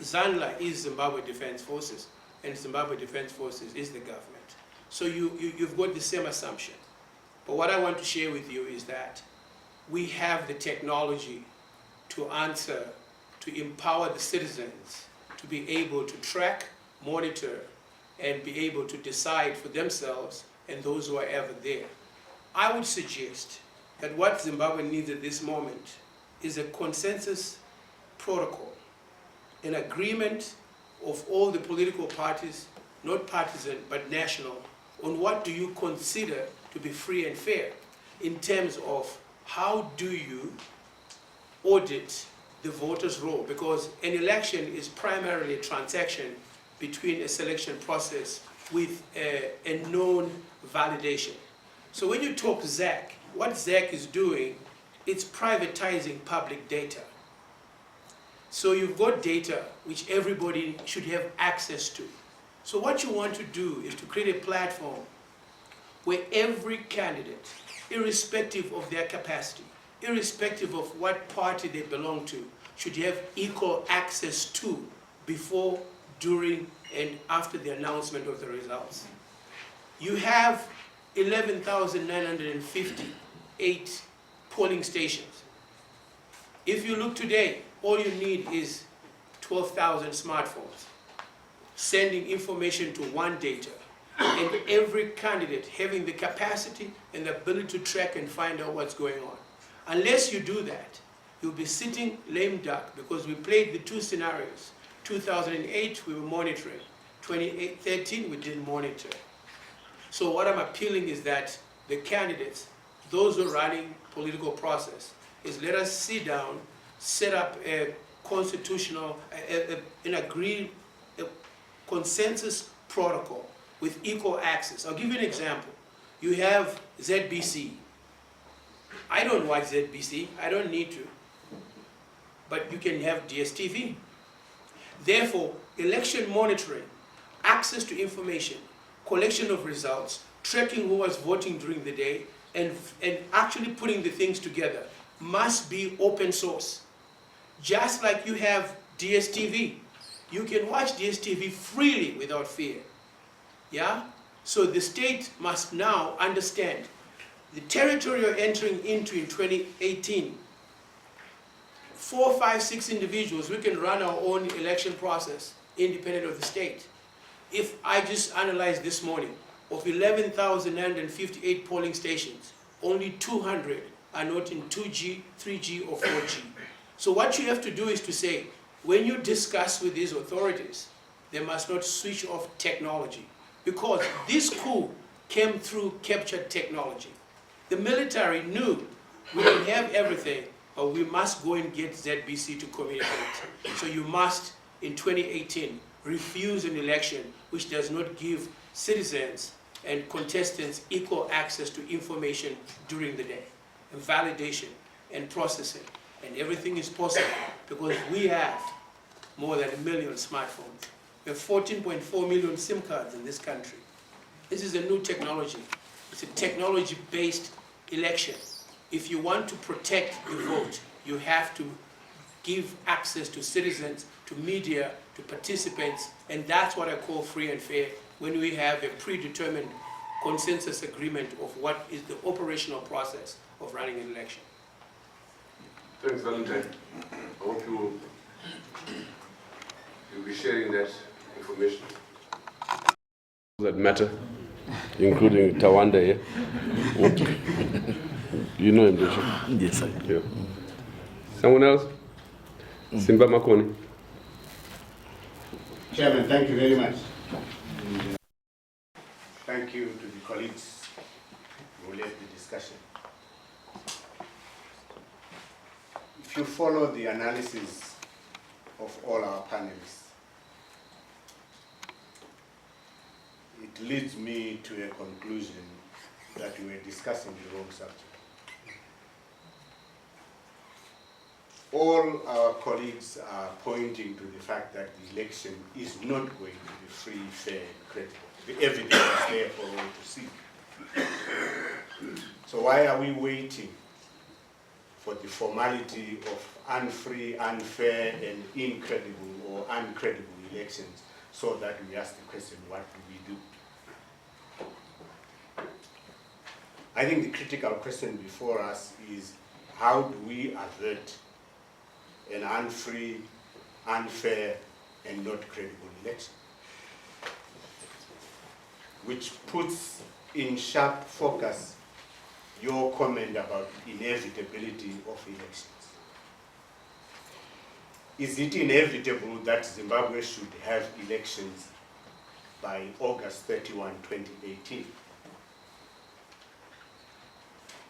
ZANLA is Zimbabwe Defense Forces, and Zimbabwe Defense Forces is the government. So you've got the same assumption. But what I want to share with you is that we have the technology to answer, to empower the citizens to be able to track, monitor, and be able to decide for themselves and those who are ever there. I would suggest that what Zimbabwe needs at this moment is a consensus protocol, an agreement of all the political parties, not partisan, but national, on what do you consider to be free and fair in terms of how do you audit the voters' role, because an election is primarily a transaction between a selection process with a known validation. So when you talk ZAC, what ZAC is doing, it's privatizing public data. So you've got data which everybody should have access to. So what you want to do is to create a platform where every candidate, irrespective of their capacity, irrespective of what party they belong to, should have equal access to before, during, and after the announcement of the results. You have 11,958 polling stations. If you look today, all you need is 12,000 smartphones sending information to one data, and every candidate having the capacity and the ability to track and find out what's going on. Unless you do that, you'll be sitting lame duck, because we played the two scenarios. 2008, we were monitoring. 2013, we didn't monitor. So what I'm appealing is that the candidates, those who are running political process, is let us sit down, set up a constitutional, an agreed consensus protocol with equal access. I'll give you an example. You have ZBC. I don't watch ZBC, I don't need to. But you can have DSTV. Therefore, election monitoring, access to information, collection of results, tracking who was voting during the day, and actually putting the things together must be open source. Just like you have DSTV. You can watch DSTV freely without fear. Yeah? So the state must now understand the territory you're entering into in 2018. 4, 5, 6 individuals, we can run our own election process independent of the state. If I just analyzed this morning, of 11,958 polling stations, only 200 are not in 2G, 3G, or 4G. So what you have to do is to say, when you discuss with these authorities, they must not switch off technology, because this coup came through captured technology. The military knew we can have everything, but we must go and get ZBC to communicate. So you must, in 2018, refuse an election which does not give citizens and contestants equal access to information during the day, and validation and processing. And everything is possible because we have more than 1 million smartphones. We have 14.4 million SIM cards in this country. This is a new technology. It's a technology-based election. If you want to protect the vote, you have to give access to citizens, to media, to participants, and that's what I call free and fair, when we have a predetermined consensus agreement of what is the operational process of running an election. Thanks, Valentine. I hope you'll be sharing that information. That matter, including Tawanda here. You know him, don't you? Yes, I do. Yeah. Someone else? Simba Makoni. Chairman, thank you very much. Thank you to the colleagues who led the discussion. If you follow the analysis of all our panelists, it leads me to a conclusion that we were discussing the wrong subject. All our colleagues are pointing to the fact that the election is not going to be free, fair, and credible. The evidence is there for all to see. So why are we waiting for the formality of unfree, unfair, and incredible or uncredible elections so that we ask the question, what do we do? I think the critical question before us is, how do we avert an unfree, unfair, and not credible election? Which puts in sharp focus your comment about inevitability of elections. is it inevitable that Zimbabwe should have elections by August 31, 2018?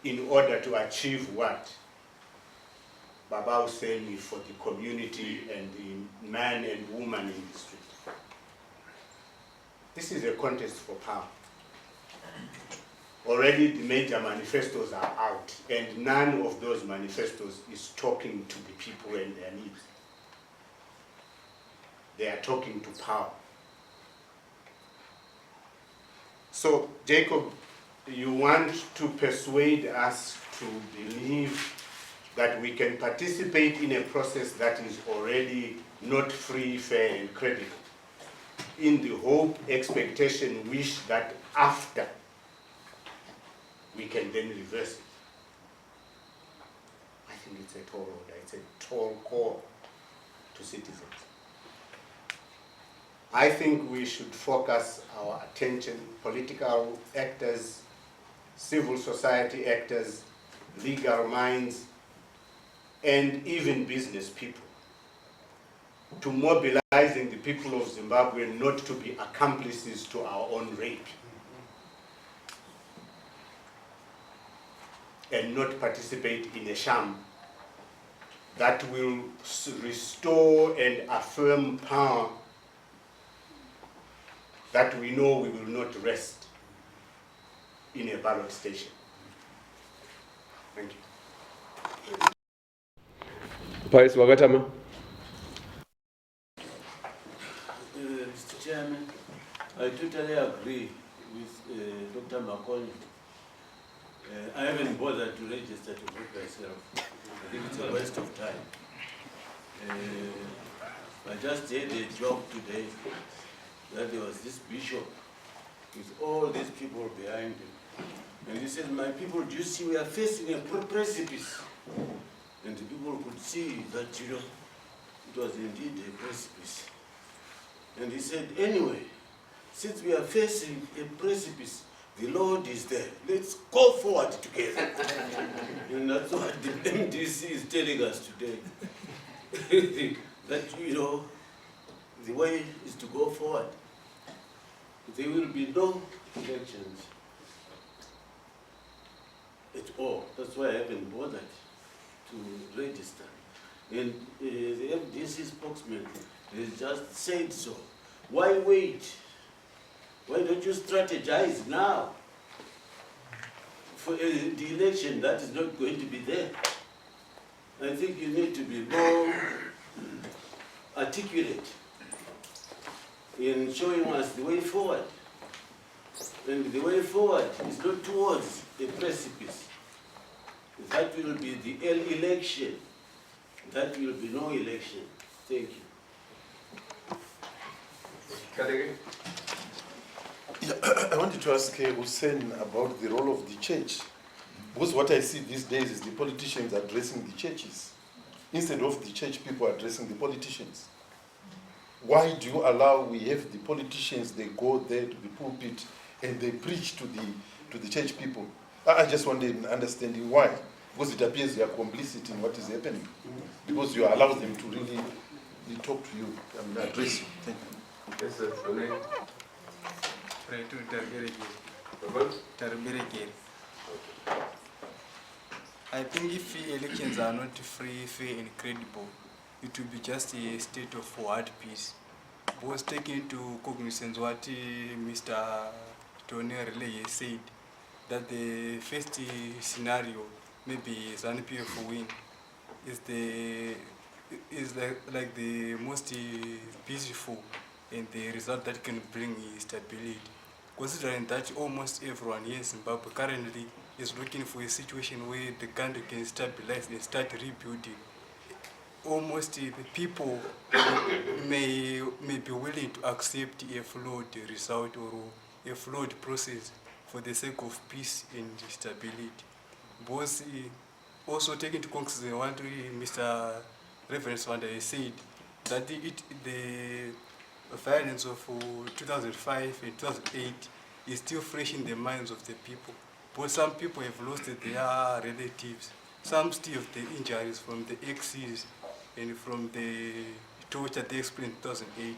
In order to achieve what? Baba was saying for the community and the man and woman in the street. This is a contest for power. Already the major manifestos are out, and none of those manifestos is talking to the people and their needs. They are talking to power. So, Jacob, you want to persuade us to believe that we can participate in a process that is already not free, fair, and credible, in the hope, expectation, wish that after we can then reverse it. I think it's a tall order, it's a tall call to citizens. I think we should focus our attention, political actors, civil society actors, legal minds, and even business people, to mobilizing the people of Zimbabwe not to be accomplices to our own rape, and not participate in a sham that will restore and affirm power that we know we will not rest in a ballot station. Thank you. Pais Wagatama. Mr. Chairman, I totally agree with Dr. Makoni. I haven't bothered to register to vote myself. I think it's a waste of time. I just did a job today that there was this bishop with all these people behind him. And he said, my people, do you see we are facing a precipice? And the people could see that, you know, it was indeed a precipice. And he said, anyway, since we are facing a precipice, the Lord is there. Let's go forward together. And that's what the MDC is telling us today. That, you know, the way is to go forward. There will be no elections at all. That's why I haven't bothered to register. And the MDC spokesman has just said so. Why wait? Why don't you strategize now for the election that is not going to be there? I think you need to be more articulate in showing us the way forward. And the way forward is not towards a precipice. That will be the election. That will be no election. Thank you. Yeah, I wanted to ask Hussein about the role of the church. Because what I see these days is the politicians addressing the churches, instead of the church people addressing the politicians. Why do you allow, we have the politicians, they go there to the pulpit and they preach to the church people? I just wanted an understanding why. Because it appears they are complicit in what is happening. Because you allow them to really talk to you, address you. Thank you. Yes, sir. I think if elections are not free, fair and credible, it will be just a state of world peace. Because taking into cognizance what Mr. Tony Relay said, that the first scenario, maybe ZANU-PF win, is like the most peaceful and the result that can bring stability. Considering that almost everyone here in Zimbabwe currently is looking for a situation where the country can stabilize and start rebuilding. Almost the people may be willing to accept a flawed result or a flawed process for the sake of peace and stability. Both also taking into consideration what Mr. Reverend Swanda said, that the violence of 2005 and 2008 is still fresh in the minds of the people. But some people have lost their relatives. Some still have the injuries from the exes and from the torch that they explained in 2008.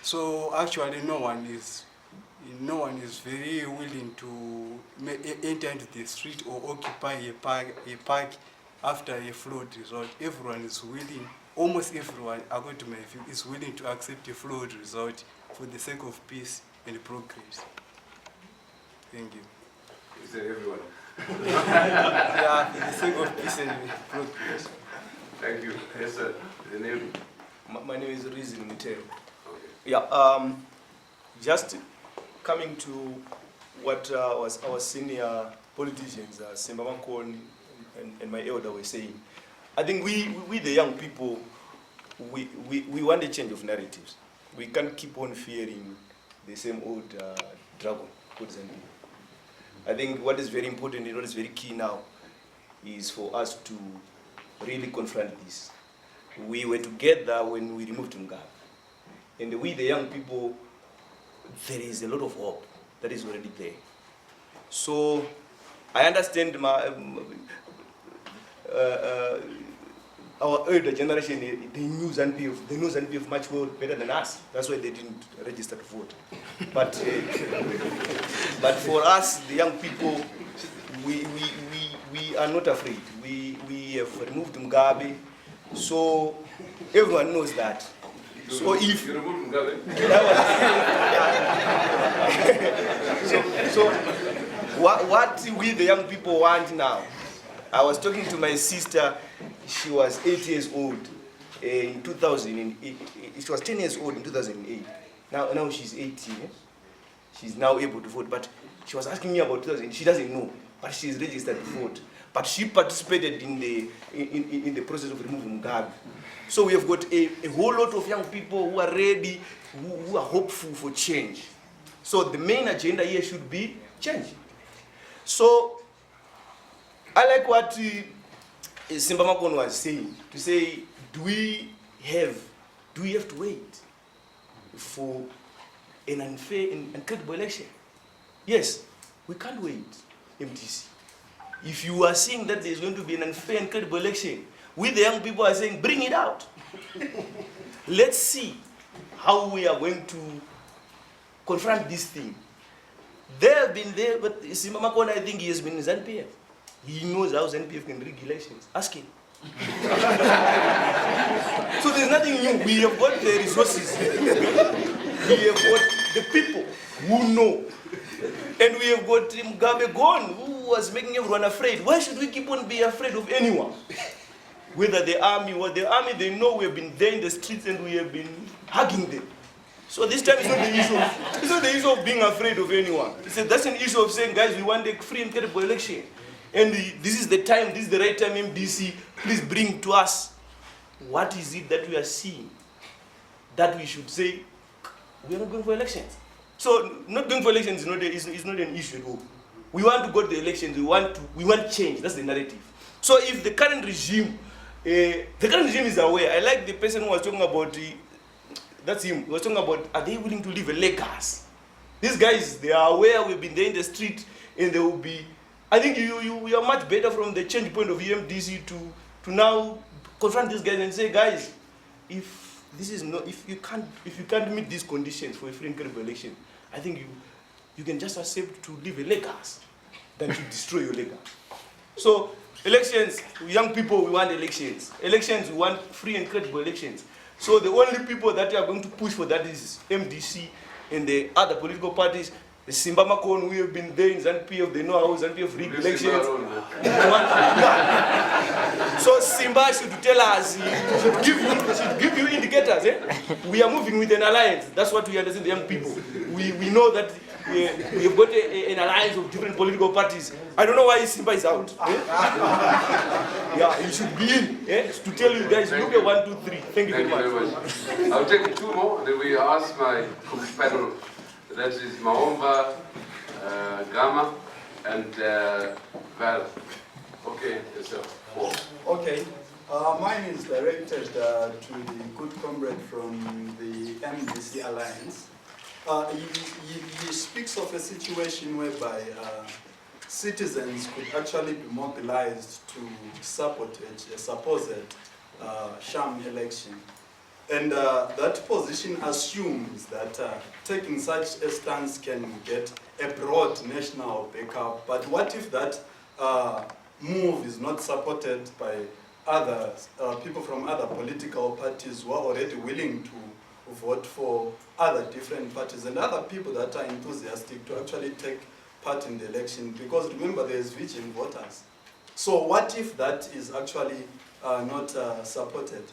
So actually no one is very willing to enter into the street or occupy a park after a flood result. Everyone is willing, almost everyone, according to my view, is willing to accept a flood result for the sake of peace and progress. Thank you. Is that everyone? Yeah, for the sake of peace and progress. Thank you. Yes, sir. The name? My name is Rizin Mitero. Okay. Yeah, just coming to what was our senior politicians, Simba Makon and my elder were saying. I think we the young people, we want a change of narratives. We can't keep on fearing the same old dragon, good Zambia. I think what is very important and what is very key now is for us to really confront this. We were together when we removed Mugabe. And we, the young people, there is a lot of hope that is already there. So I understand our older generation, they knew ZimdiTv much more better than us. That's why they didn't register to vote. But for us, the young people, we are not afraid. We have removed Mugabe, so everyone knows that. So if you remove Mugabe, so what we the young people want now. I was talking to my sister. She was 8 years old in 2008. She was 10 years old in 2008. Now she's 18. She's now able to vote. But she was asking me about 2008. She doesn't know, but she's registered to vote. But she participated in the process of removing Mugabe. So we have got a whole lot of young people who are ready, who are hopeful for change. So the main agenda here should be change. So I like what Simba Makon was saying, to say, do we have to wait for an unfair and incredible election? Yes, we can't wait, MTC. If you are seeing that there's going to be an unfair and incredible election, we the young people are saying, bring it out. Let's see how we are going to confront this thing. They have been there, but Simba Makon, I think he has been in ZimdiTv. He knows how ZimdiTv can rig elections. Ask him. So there's nothing new. We have got the resources. We have got the people who know. And we have got Mugabe gone, who was making everyone afraid. Why should we keep on being afraid of anyone? Whether the army or the army, they know we have been there in the streets and we have been hugging them. So this time it's not the issue. It's not the issue of being afraid of anyone. That's an issue of saying, guys, we want a free and credible election. And this is the time, this is the right time, MDC, please bring to us what is it that we are seeing that we should say, we are not going for elections. So not going for elections is not an issue at all. We want to go to the elections, we want change, that's the narrative. So if the current regime is aware, I like the person who was talking about, that's him, he was talking about, are they willing to leave a legacy? These guys, they are aware we've been there in the street and they will be, I think we are much better from the change point of EMDC to now confront these guys and say, guys, if you can't meet these conditions for a free and credible election, I think you can just accept to leave a legacy than to destroy your legacy. So elections, young people, we want elections. Elections, we want free and credible elections. So the only people that are going to push for that is MDC and the other political parties. The Simba Makon, we have been there in ZimdiTv, they know how ZimdiTv rigged elections. So Simba should tell us, should give you indicators. We are moving with an alliance. That's what we understand, the young people. We know that we have got an alliance of different political parties. I don't know why Simba is out. Yeah, he should be in to tell you guys, look at 1, 2, 3. Thank you very much. I'll take 2 more, then we ask my panel. That is Maomba, Gama, and Val. Okay, yes, sir. 4. Okay. Mine is directed to the good comrade from the MDC Alliance. He speaks of a situation whereby citizens could actually be mobilized to support a supposed sham election. And that position assumes that taking such a stance can get a broad national backup. But what if that move is not supported by other people from other political parties who are already willing to vote for other different parties and other people that are enthusiastic to actually take part in the election? Because remember, there's virgin voters. So what if that is actually not supported?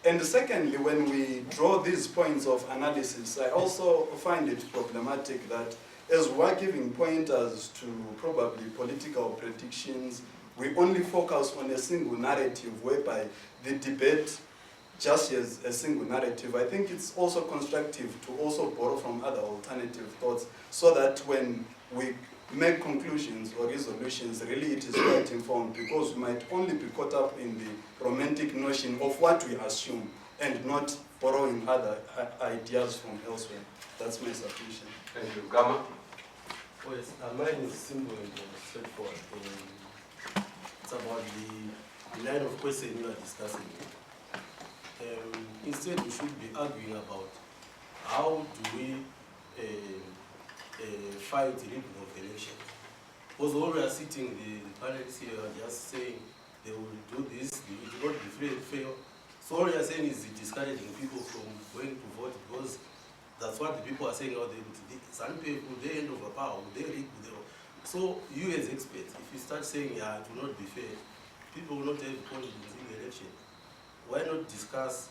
And secondly, when we draw these points of analysis, I also find it problematic that as we're giving pointers to probably political predictions, we only focus on a single narrative whereby the debate just as a single narrative. I think it's also constructive to also borrow from other alternative thoughts so that when we make conclusions or resolutions, really it is quite informed, because we might only be caught up in the romantic notion of what we assume and not borrowing other ideas from elsewhere. That's my submission. Thank you. Gama? Well, yes, mine is simple and straightforward. It's about the line of question you are discussing. Instead, we should be arguing about how do we fight the rigging of elections. Because when we are sitting, the panelists here are just saying they will do this, they will not be free and fair. So all we are saying is discouraging people from going to vote, because that's what the people are saying out there. Some people, they end over power, they rig. So you as experts, if you start saying, yeah, it will not be fair, people will not have confidence in the election. Why not discuss,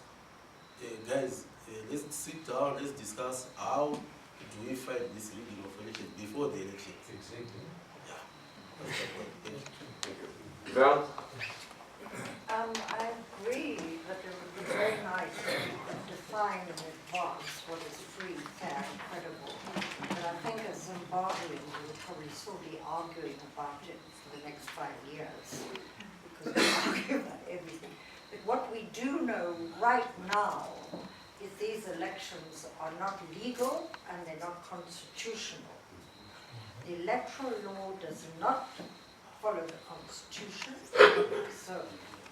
guys, let's sit down, let's discuss how do we fight this rigging of elections before the elections. Exactly. Yeah. That's the point. Thank you. Well, I agree that it would be very nice to define in advance what is free, fair, and credible. But I think as Zimbabwean, we would probably still be arguing about it for the next 5 years, because we argue about everything. But what we do know right now is these elections are not legal and they're not constitutional. The electoral law does not follow the Constitution. So,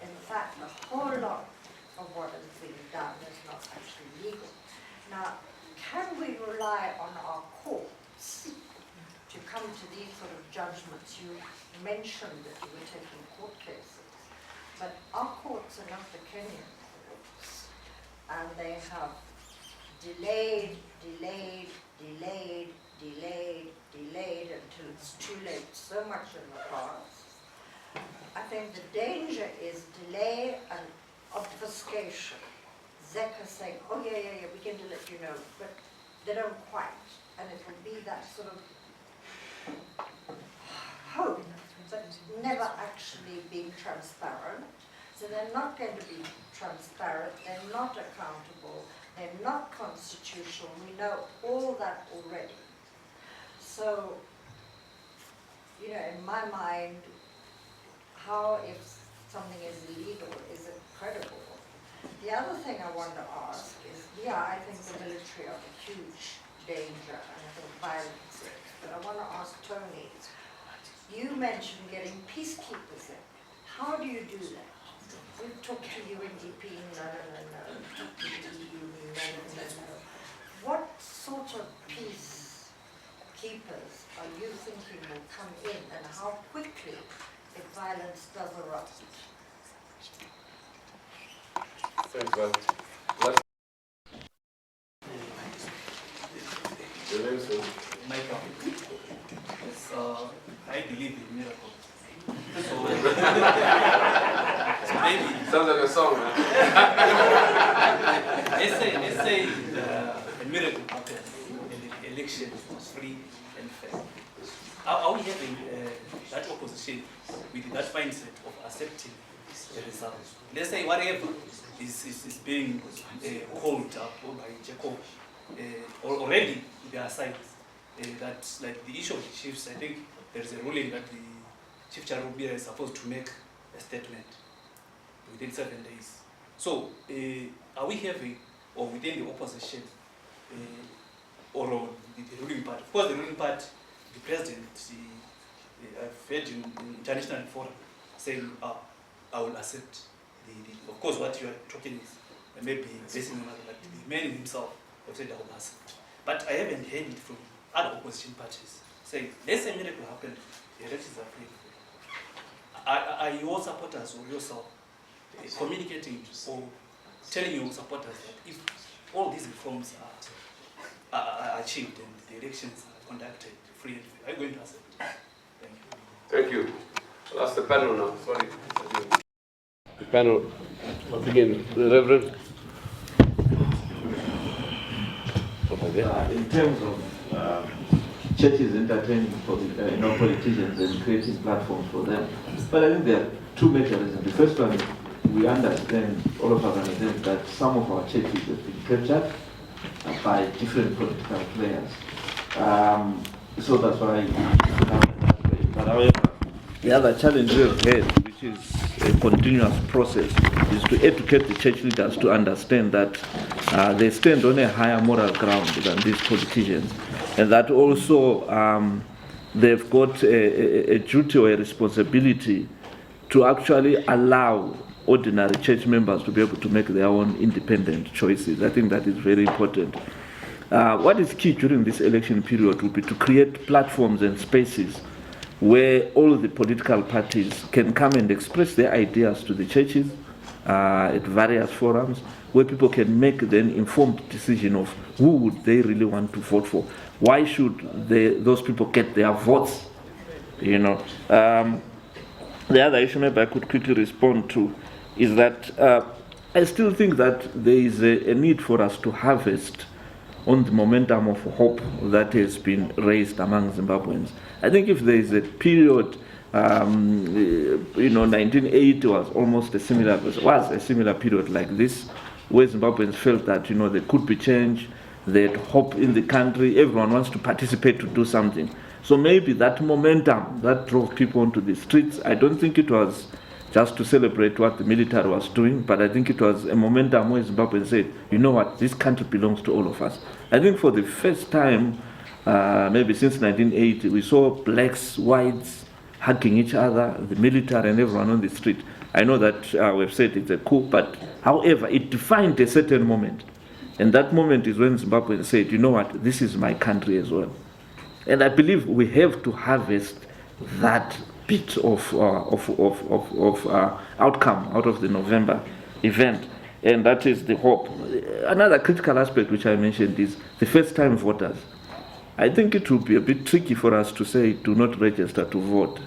in fact, a whole lot of what has been done is not actually legal. Now, can we rely on our courts to come to these sort of judgments? You mentioned that you were taking court cases, but our courts are not the Kenyan courts, and they have delayed until it's too late so much in the past. I think the danger is delay and obfuscation. ZECA saying, oh yeah, we can let you know, but they don't quite. And it will be that sort of hope, but never actually being transparent. So they're not going to be transparent, they're not accountable, they're not constitutional. We know all that already. So, you know, in my mind, how, if something is illegal, is it credible? The other thing I want to ask is, yeah, I think the military are a huge danger, and I think violence is. But I want to ask Tony, you mentioned getting peacekeepers in. How do you do that? We've talked to UNDP, no. Talked to the EU, no. What sort of peacekeepers are you thinking will come in, and how quickly, if violence does erupt? thanks, Val. Your name is Michael. Yes, I believe in miracles. So maybe sounds like a song, man. let's say a miracle happens and the election was free and fair. Are we having that opposition with that mindset of accepting the result? Let's say whatever is being called up by Jacob already to their side. That, like the issue of the chiefs, I think there is a ruling that the Chief Charubia is supposed to make a statement within 7 days. So, are we having, or within the opposition, or the ruling party? Of course, the ruling party, the president, I've heard in international forum saying, I will accept of course, what you are talking is maybe basing on other, but the man himself will say that was. But I haven't heard it from other opposition parties saying, let's say a miracle happened, the elections are free. Are your supporters or yourself communicating or telling your supporters that if all these reforms are achieved and the elections are conducted free and fair, are you going to accept it? Thank you. I'll ask the panel now. Sorry. The panel, once again, the Reverend. In terms of churches entertaining politicians and creating platforms for them, but I think there are two major reasons. The first one is we understand, all of us understand that some of our churches have been captured by different political players. So that's why. But however, the other challenge we have had, which is a continuous process, is to educate the church leaders to understand that they stand on a higher moral ground than these politicians, and that also they've got a duty or a responsibility to actually allow ordinary church members to be able to make their own independent choices. I think that is very important. What is key during this election period will be to create platforms and spaces where all the political parties can come and express their ideas to the churches at various forums, where people can make then informed decision of who would they really want to vote for. Why should those people get their votes? You know, the other issue maybe I could quickly respond to is that I still think that there is a need for us to harvest on the momentum of hope that has been raised among Zimbabweans. I think if there is a period, 1980 was almost a similar period like this, where Zimbabweans felt that there could be change, they had hope in the country, everyone wants to participate to do something. So maybe that momentum that drove people onto the streets, I don't think it was just to celebrate what the military was doing, but I think it was a momentum where Zimbabwe said, you know what, this country belongs to all of us. I think for the first time, maybe since 1980, we saw blacks, whites hugging each other, the military and everyone on the street. I know that we've said it's a coup, but however, it defined a certain moment. And that moment is when Zimbabwe said, you know what, this is my country as well. And I believe we have to harvest that bit of outcome out of the November event, and that is the hope. Another critical aspect which I mentioned is the first-time voters. I think it will be a bit tricky for us to say do not register to vote.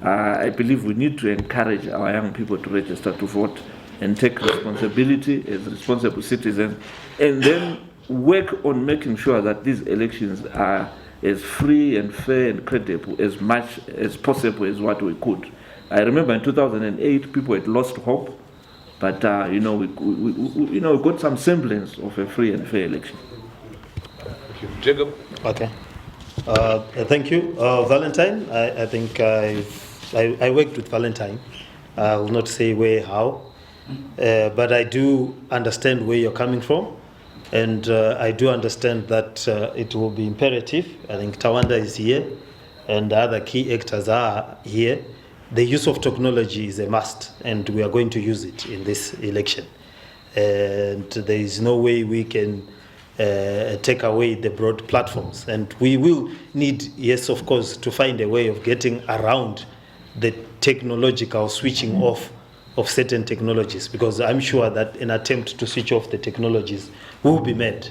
I believe we need to encourage our young people to register to vote and take responsibility as responsible citizens, and then work on making sure that these elections are as free and fair and credible as much as possible as what we could. I remember in 2008, people had lost hope, but we got some semblance of a free and fair election. Thank you. Jacob? Okay. Thank you. Valentine, I think I worked with Valentine. I will not say where, how, but I do understand where you're coming from. And I do understand that it will be imperative. I think Tawanda is here and the other key actors are here. The use of technology is a must, and we are going to use it in this election. And there is no way we can take away the broad platforms. And we will need, yes, of course, to find a way of getting around the technological switching off of certain technologies, because I'm sure that an attempt to switch off the technologies will be made,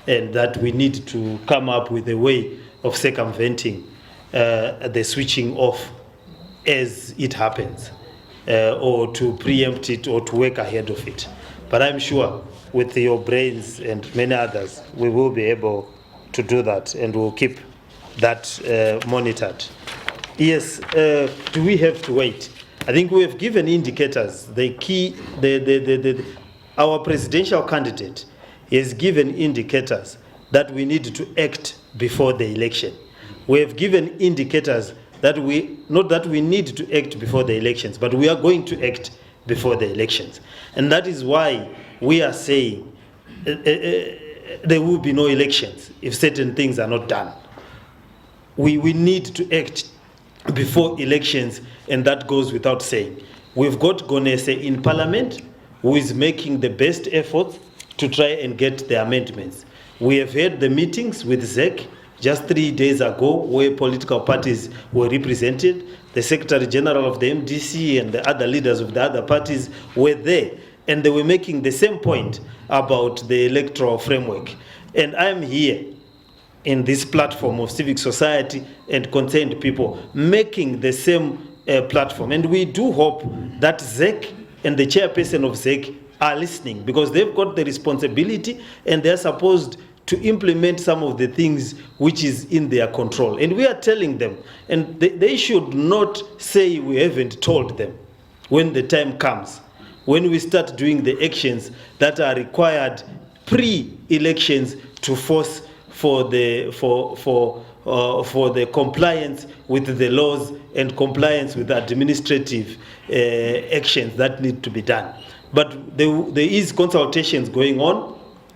and that we need to come up with a way of circumventing the switching off as it happens, or to preempt it or to work ahead of it. But I'm sure with your brains and many others, we will be able to do that, and we'll keep that monitored. Yes, do we have to wait? I think we have given indicators. The key, our presidential candidate has given indicators that we need to act before the election. We have given indicators that not that we need to act before the elections, but we are going to act before the elections. And that is why we are saying there will be no elections if certain things are not done. We need to act before elections, and that goes without saying. we've got Gonese in Parliament who is making the best efforts to try and get the amendments. We have had the meetings with ZEC just 3 days ago where political parties were represented. The Secretary General of the MDC and the other leaders of the other parties were there, and they were making the same point about the electoral framework. And I'm here in this platform of civic society and concerned people making the same platform. And we do hope that ZEC and the chairperson of ZEC are listening, because they've got the responsibility and they're supposed to implement some of the things which is in their control. And we are telling them, and they should not say we haven't told them when the time comes, when we start doing the actions that are required pre-elections to force for the compliance with the laws and compliance with administrative actions that need to be done. But there is consultations going on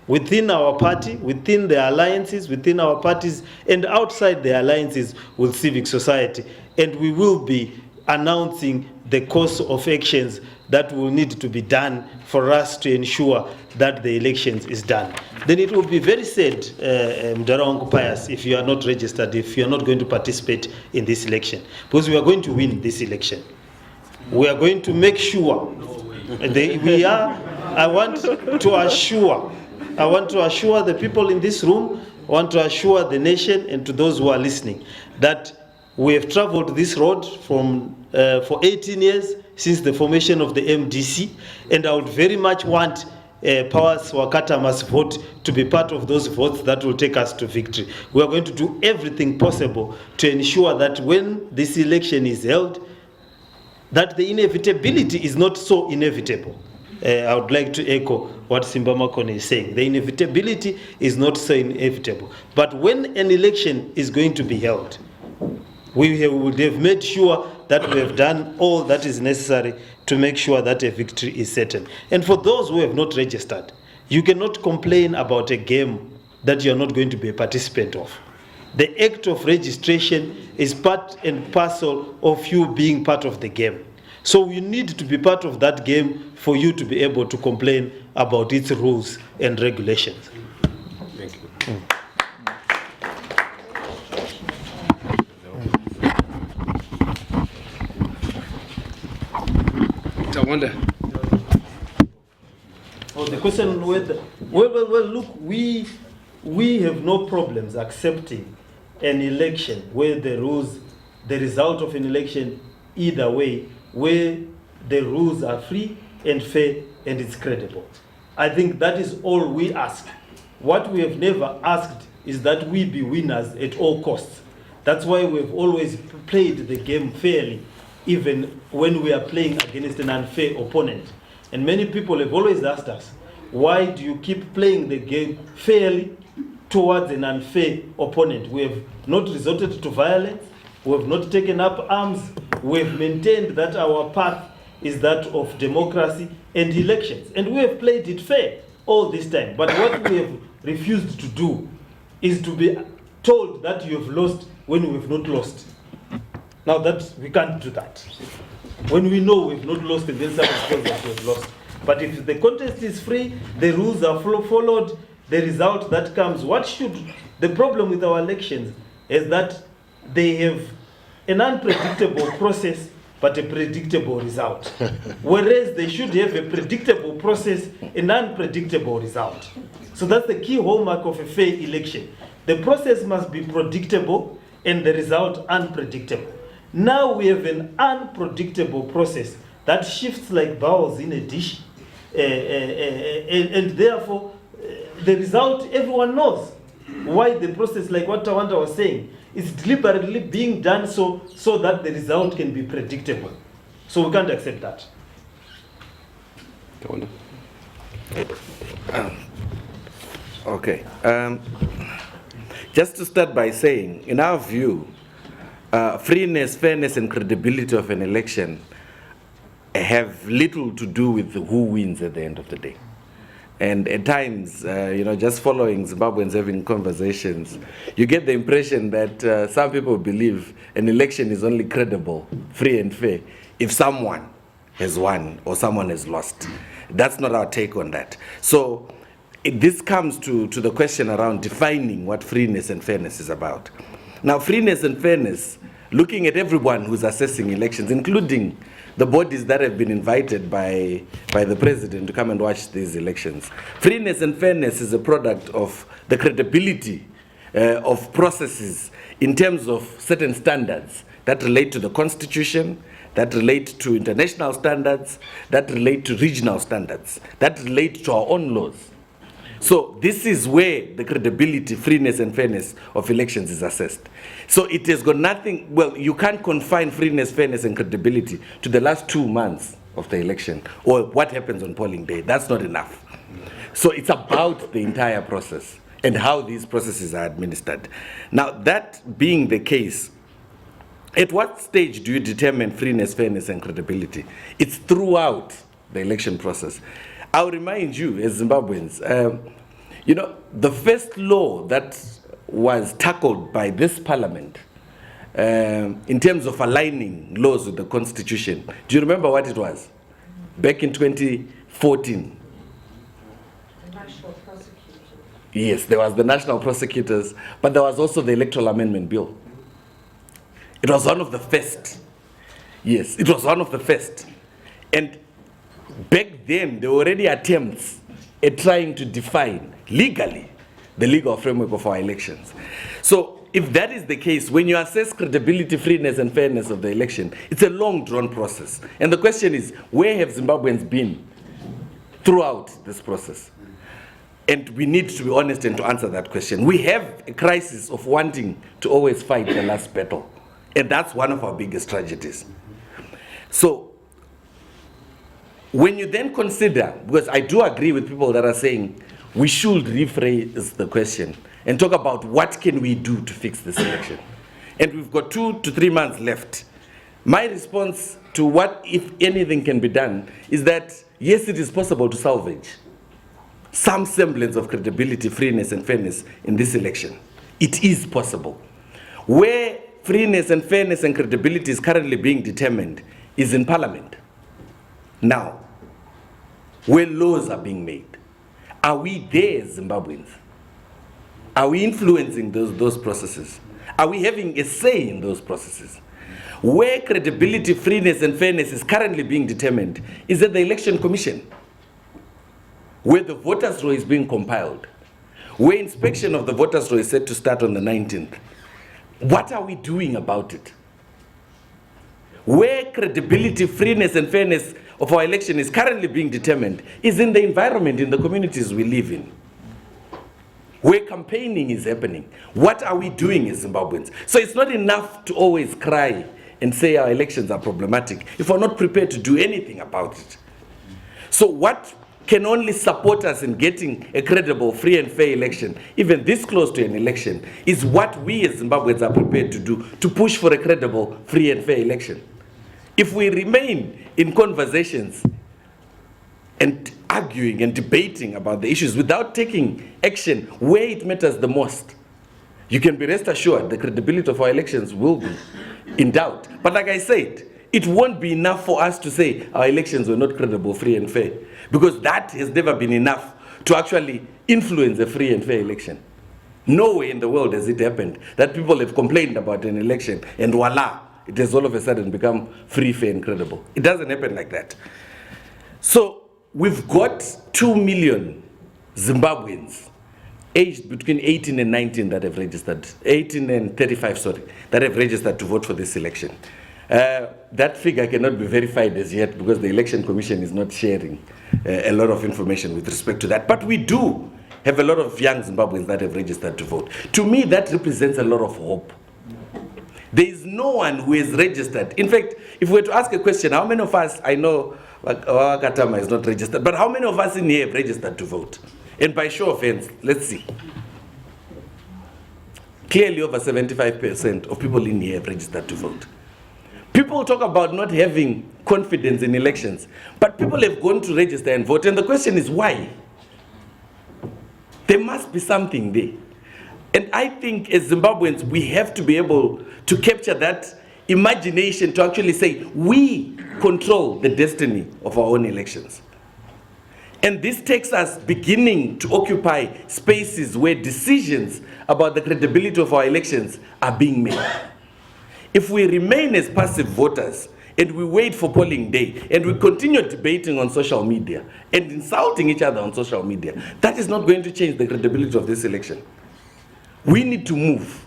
within our party, within the alliances, within our parties, and outside the alliances with civic society. And we will be announcing the course of actions that will need to be done for us to ensure that the elections is done. Then it will be very sad, Mdara Pius, if you are not registered, if you are not going to participate in this election, because we are going to win this election. We are going to make sure, I want to assure the people in this room, I want to assure the nation and to those who are listening that we have traveled this road for 18 years since the formation of the MDC, and I would very much want Powers Wakata must vote to be part of those votes that will take us to victory. We are going to do everything possible to ensure that when this election is held, that the inevitability is not so inevitable. I would like to echo what Simba Makone is saying. The inevitability is not so inevitable. But when an election is going to be held, we would have made sure that we have done all that is necessary to make sure that a victory is certain. And for those who have not registered, you cannot complain about a game that you are not going to be a participant of. The act of registration is part and parcel of you being part of the game. So you need to be part of that game for you to be able to complain about its rules and regulations. Thank you. I wonder. Oh, the question whether, well, look, we have no problems accepting an election where the rules, the result of an election, either way, where the rules are free and fair and it's credible. I think that is all we ask. What we have never asked is that we be winners at all costs. That's why we've always played the game fairly, even when we are playing against an unfair opponent. And many people have always asked us, why do you keep playing the game fairly towards an unfair opponent? We have not resorted to violence, we have not taken up arms, we have maintained that our path is that of democracy and elections. And we have played it fair all this time. But what we have refused to do is to be told that you have lost when we have not lost. Now that we can't do that. When we know we've not lost, and then someone tells us we've lost. But if the contest is free, the rules are followed, the result that comes, the problem with our elections is that they have an unpredictable process, but a predictable result. Whereas they should have a predictable process, an unpredictable result. So that's the key hallmark of a fair election. The process must be predictable and the result unpredictable. Now we have an unpredictable process that shifts like bowels in a dish, and therefore the result everyone knows. Why the process, like what Tawanda was saying, is deliberately being done so that the result can be predictable. So we can't accept that. Tawanda. Okay. Just to start by saying, in our view, freeness, fairness, and credibility of an election have little to do with who wins at the end of the day. And at times, just following Zimbabweans having conversations, you get the impression that some people believe an election is only credible, free and fair, if someone has won or someone has lost. That's not our take on that. So this comes to the question around defining what freeness and fairness is about. Now, freeness and fairness, looking at everyone who's assessing elections, including the bodies that have been invited by the president to come and watch these elections. Freeness and fairness is a product of the credibility of processes in terms of certain standards that relate to the Constitution, that relate to international standards, that relate to regional standards, that relate to our own laws. So this is where the credibility, freeness and fairness of elections is assessed. So it has got nothing, well, you can't confine freeness, fairness and credibility to the last 2 months of the election or what happens on polling day. That's not enough. So it's about the entire process and how these processes are administered. Now, that being the case, at what stage do you determine freeness, fairness and credibility? It's throughout the election process. I'll remind you, as Zimbabweans, you know, the first law that was tackled by this parliament in terms of aligning laws with the Constitution, do you remember what it was? Back in 2014. The National Prosecutors. Yes, there was the National Prosecutors, but there was also the Electoral Amendment Bill. It was one of the first. Yes, it was one of the first. And back then, there were already attempts at trying to define legally the legal framework of our elections. So if that is the case, when you assess credibility, freeness and fairness of the election, it's a long drawn process. And the question is, where have Zimbabweans been throughout this process? And we need to be honest and to answer that question. We have a crisis of wanting to always fight the last battle. And that's one of our biggest tragedies. So when you then consider, because I do agree with people that are saying we should rephrase the question and talk about what can we do to fix this election. And we've got 2 to 3 months left. My response to what, if anything, can be done is that, yes, it is possible to salvage some semblance of credibility, freeness and fairness in this election. It is possible. Where freeness and fairness and credibility is currently being determined is in Parliament. Now, where laws are being made, are we there as Zimbabweans? Are we influencing those processes? Are we having a say in those processes? Where credibility, freeness and fairness is currently being determined is at the Election Commission, where the voters' roll is being compiled, where inspection of the voters' roll is set to start on the 19th. What are we doing about it? Where credibility, freeness and fairness of our election is currently being determined is in the environment, in the communities we live in, where campaigning is happening. What are we doing as Zimbabweans? So it's not enough to always cry and say our elections are problematic if we're not prepared to do anything about it. So what can only support us in getting a credible, free and fair election, even this close to an election, is what we as Zimbabweans are prepared to do to push for a credible, free and fair election. If we remain in conversations and arguing and debating about the issues without taking action where it matters the most, you can be rest assured the credibility of our elections will be in doubt. But like I said, it won't be enough for us to say our elections were not credible, free and fair, because that has never been enough to actually influence a free and fair election. Nowhere in the world has it happened that people have complained about an election and voila, it has all of a sudden become free, fair and credible. It doesn't happen like that. So we've got 2 million Zimbabweans aged between 18 and 19 that have registered, 18 and 35, sorry, that have registered to vote for this election. That figure cannot be verified as yet because the Election Commission is not sharing a lot of information with respect to that. But we do have a lot of young Zimbabweans that have registered to vote. To me, that represents a lot of hope. There is no one who is registered. In fact, if we were to ask a question, how many of us, I know Wakatama is not registered, but how many of us in here have registered to vote? And by show of hands, let's see. Clearly over 75% of people in here have registered to vote. People talk about not having confidence in elections, but people have gone to register and vote, and the question is why? There must be something there. And I think as Zimbabweans, we have to be able to capture that imagination to actually say, we control the destiny of our own elections. And this takes us beginning to occupy spaces where decisions about the credibility of our elections are being made. If we remain as passive voters and we wait for polling day and we continue debating on social media and insulting each other on social media, that is not going to change the credibility of this election. We need to move.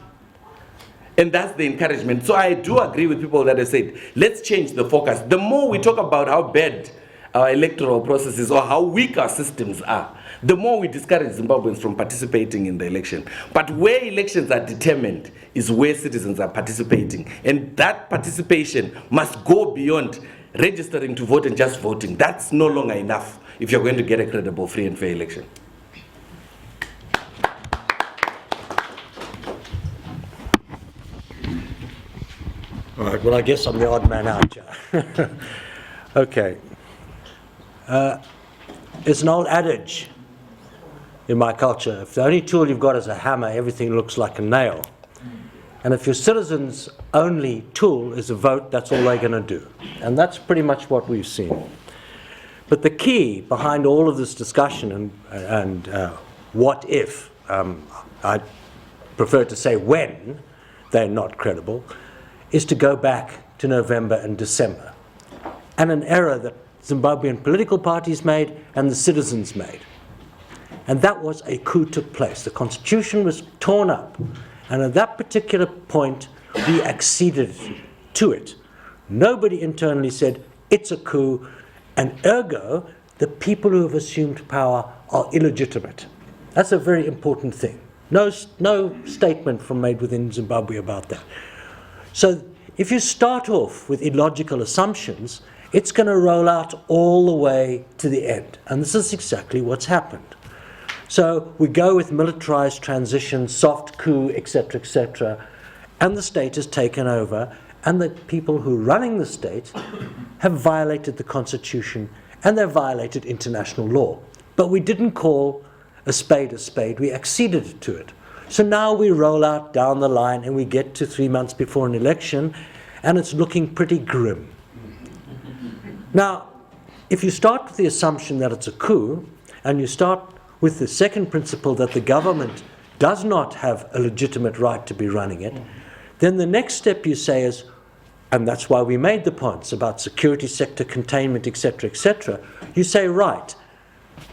And that's the encouragement. So I do agree with people that have said, let's change the focus. The more we talk about how bad our electoral processes or how weak our systems are, the more we discourage Zimbabweans from participating in the election. But where elections are determined is where citizens are participating. And that participation must go beyond registering to vote and just voting. That's no longer enough if you're going to get a credible, free and fair election. All right, well, I guess I'm the odd man out here. Okay. It's an old adage in my culture. If the only tool you've got is a hammer, everything looks like a nail. And if your citizens' only tool is a vote, that's all they're going to do. And that's pretty much what we've seen. But the key behind all of this discussion and what if, I prefer to say when they're not credible, is to go back to November and December, and an error that Zimbabwean political parties made and the citizens made. And that was a coup took place. The constitution was torn up, and at that particular point, we acceded to it. Nobody internally said, it's a coup, and ergo, the people who have assumed power are illegitimate. That's a very important thing. No statement made within Zimbabwe about that. So if you start off with illogical assumptions, it's going to roll out all the way to the end. And this is exactly what's happened. So we go with militarized transition, soft coup, etc., and the state is taken over, and the people who are running the state have violated the constitution, and they've violated international law. But we didn't call a spade, we acceded to it. So now we roll out down the line and we get to 3 months before an election, and it's looking pretty grim. Now, if you start with the assumption that it's a coup, and you start with the second principle that the government does not have a legitimate right to be running it, then the next step you say is, and that's why we made the points about security sector containment, etc., you say, right,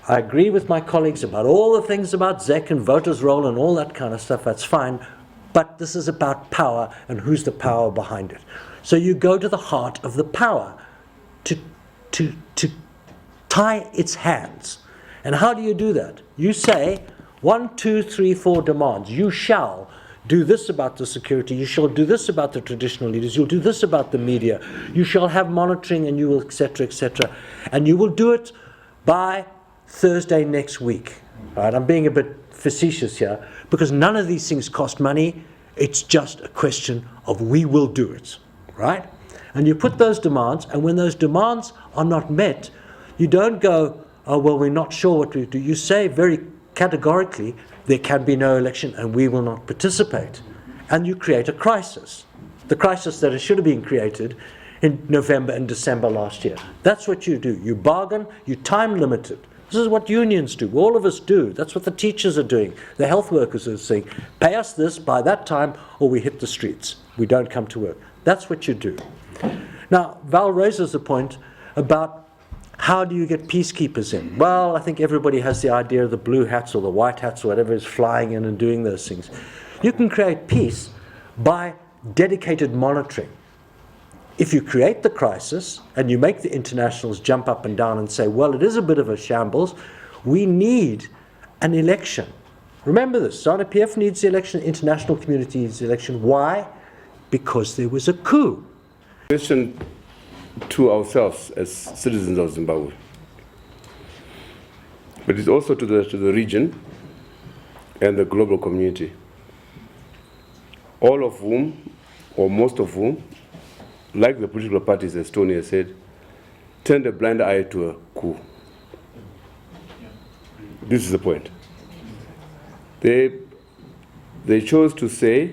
I agree with my colleagues about all the things about ZEC and voters' roll and all that kind of stuff, that's fine, but this is about power and who's the power behind it. So you go to the heart of the power to tie its hands. And how do you do that? You say 1, 2, 3, 4 demands. You shall do this about the security, you shall do this about the traditional leaders, you'll do this about the media, you shall have monitoring, and you will, etc., and you will do it by Thursday next week. Right? I'm being a bit facetious here, because none of these things cost money. It's just a question of we will do it, right? And you put those demands, and when those demands are not met, you don't go, oh, well, we're not sure what we do. You say very categorically, there can be no election and we will not participate. And you create a crisis. The crisis that should have been created in November and December last year. That's what you do. You bargain, you time limit it. This is what unions do. All of us do. That's what the teachers are doing. The health workers are saying, pay us this by that time or we hit the streets. We don't come to work. That's what you do. Now, Val raises a point about how do you get peacekeepers in? Well, I think everybody has the idea of the blue hats or the white hats or whatever is flying in and doing those things. You can create peace by dedicated monitoring. If you create the crisis and you make the internationals jump up and down and say, well, it is a bit of a shambles, we need an election. Remember this, ZANU-PF needs the election, international community needs the election. Why? Because there was a coup. Question to ourselves as citizens of Zimbabwe, but it's also to the region and the global community, all of whom, or most of whom, like the political parties, as Tony has said, turned a blind eye to a coup. This is the point. They chose to say,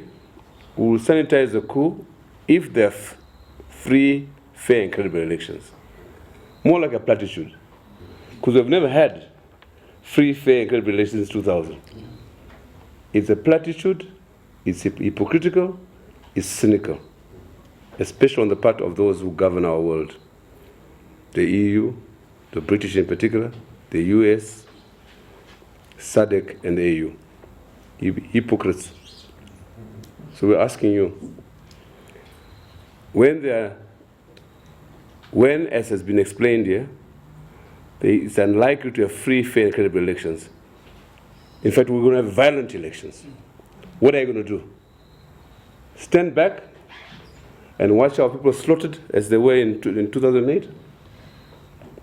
we will sanitize the coup if they're free, fair, and credible elections. More like a platitude. Because we've never had free, fair, and credible elections since 2000. It's a platitude, it's hypocritical, it's cynical, especially on the part of those who govern our world. The EU, the British in particular, the US, SADC, and the AU. Hypocrites. So we're asking you, when, as has been explained here, it's unlikely to have free, fair, and credible elections. In fact, we're going to have violent elections. What are you going to do? Stand back and watch our people slaughtered as they were in 2008?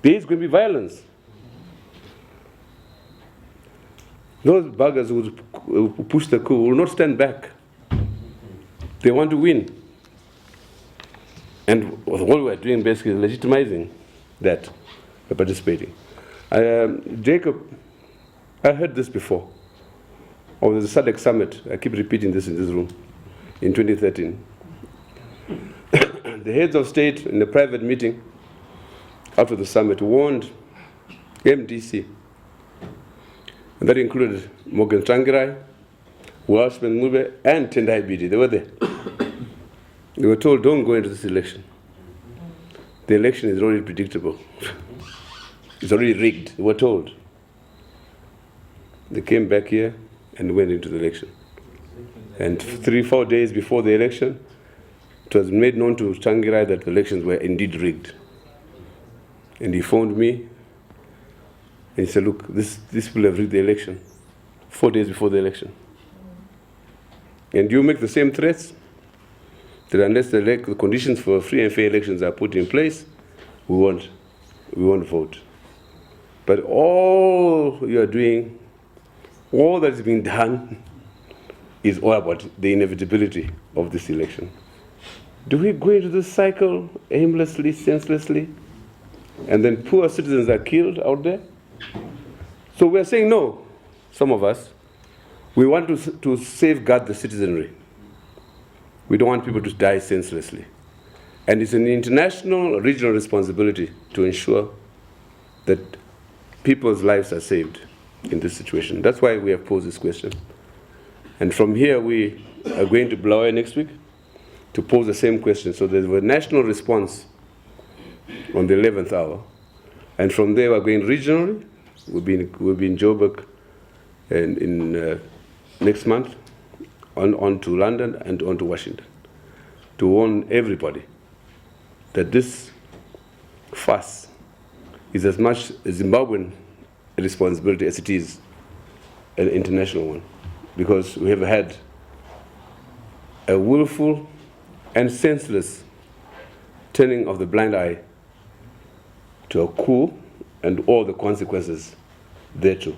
There is going to be violence. Those buggers who push the coup will not stand back. They want to win. And what we're doing basically is legitimizing that we're participating. Jacob, I heard this before. Oh, there's a SADC summit. I keep repeating this in this room in 2013. The heads of state in a private meeting after the summit warned MDC, and that included Morgan Tsvangirai, Welshman Mube, and Tendai Bidi. They were there. They were told, don't go into this election. The election is already predictable. It's already rigged, they were told. They came back here and went into the election. And 3-4 days before the election, it was made known to Tsvangirai that the elections were indeed rigged. And he phoned me and he said, look, these people have rigged the election 4 days before the election. And you make the same threats that unless the conditions for free and fair elections are put in place, we won't vote. But all you are doing, all that is being done, is all about the inevitability of this election. Do we go into this cycle aimlessly, senselessly, and then poor citizens are killed out there? So we're saying no, some of us. We want to safeguard the citizenry. We don't want people to die senselessly. And it's an international, regional responsibility to ensure that people's lives are saved in this situation. That's why we have posed this question. And from here, we are going to Bulawayo next week to pose the same question. So there's a national response on the 11th hour. And from there, we're going regionally. We'll be in Joburg in next month, on to London and on to Washington, to warn everybody that this fuss is as much a Zimbabwean responsibility as it is an international one, because we have had a willful and senseless turning of the blind eye to a coup and all the consequences thereto.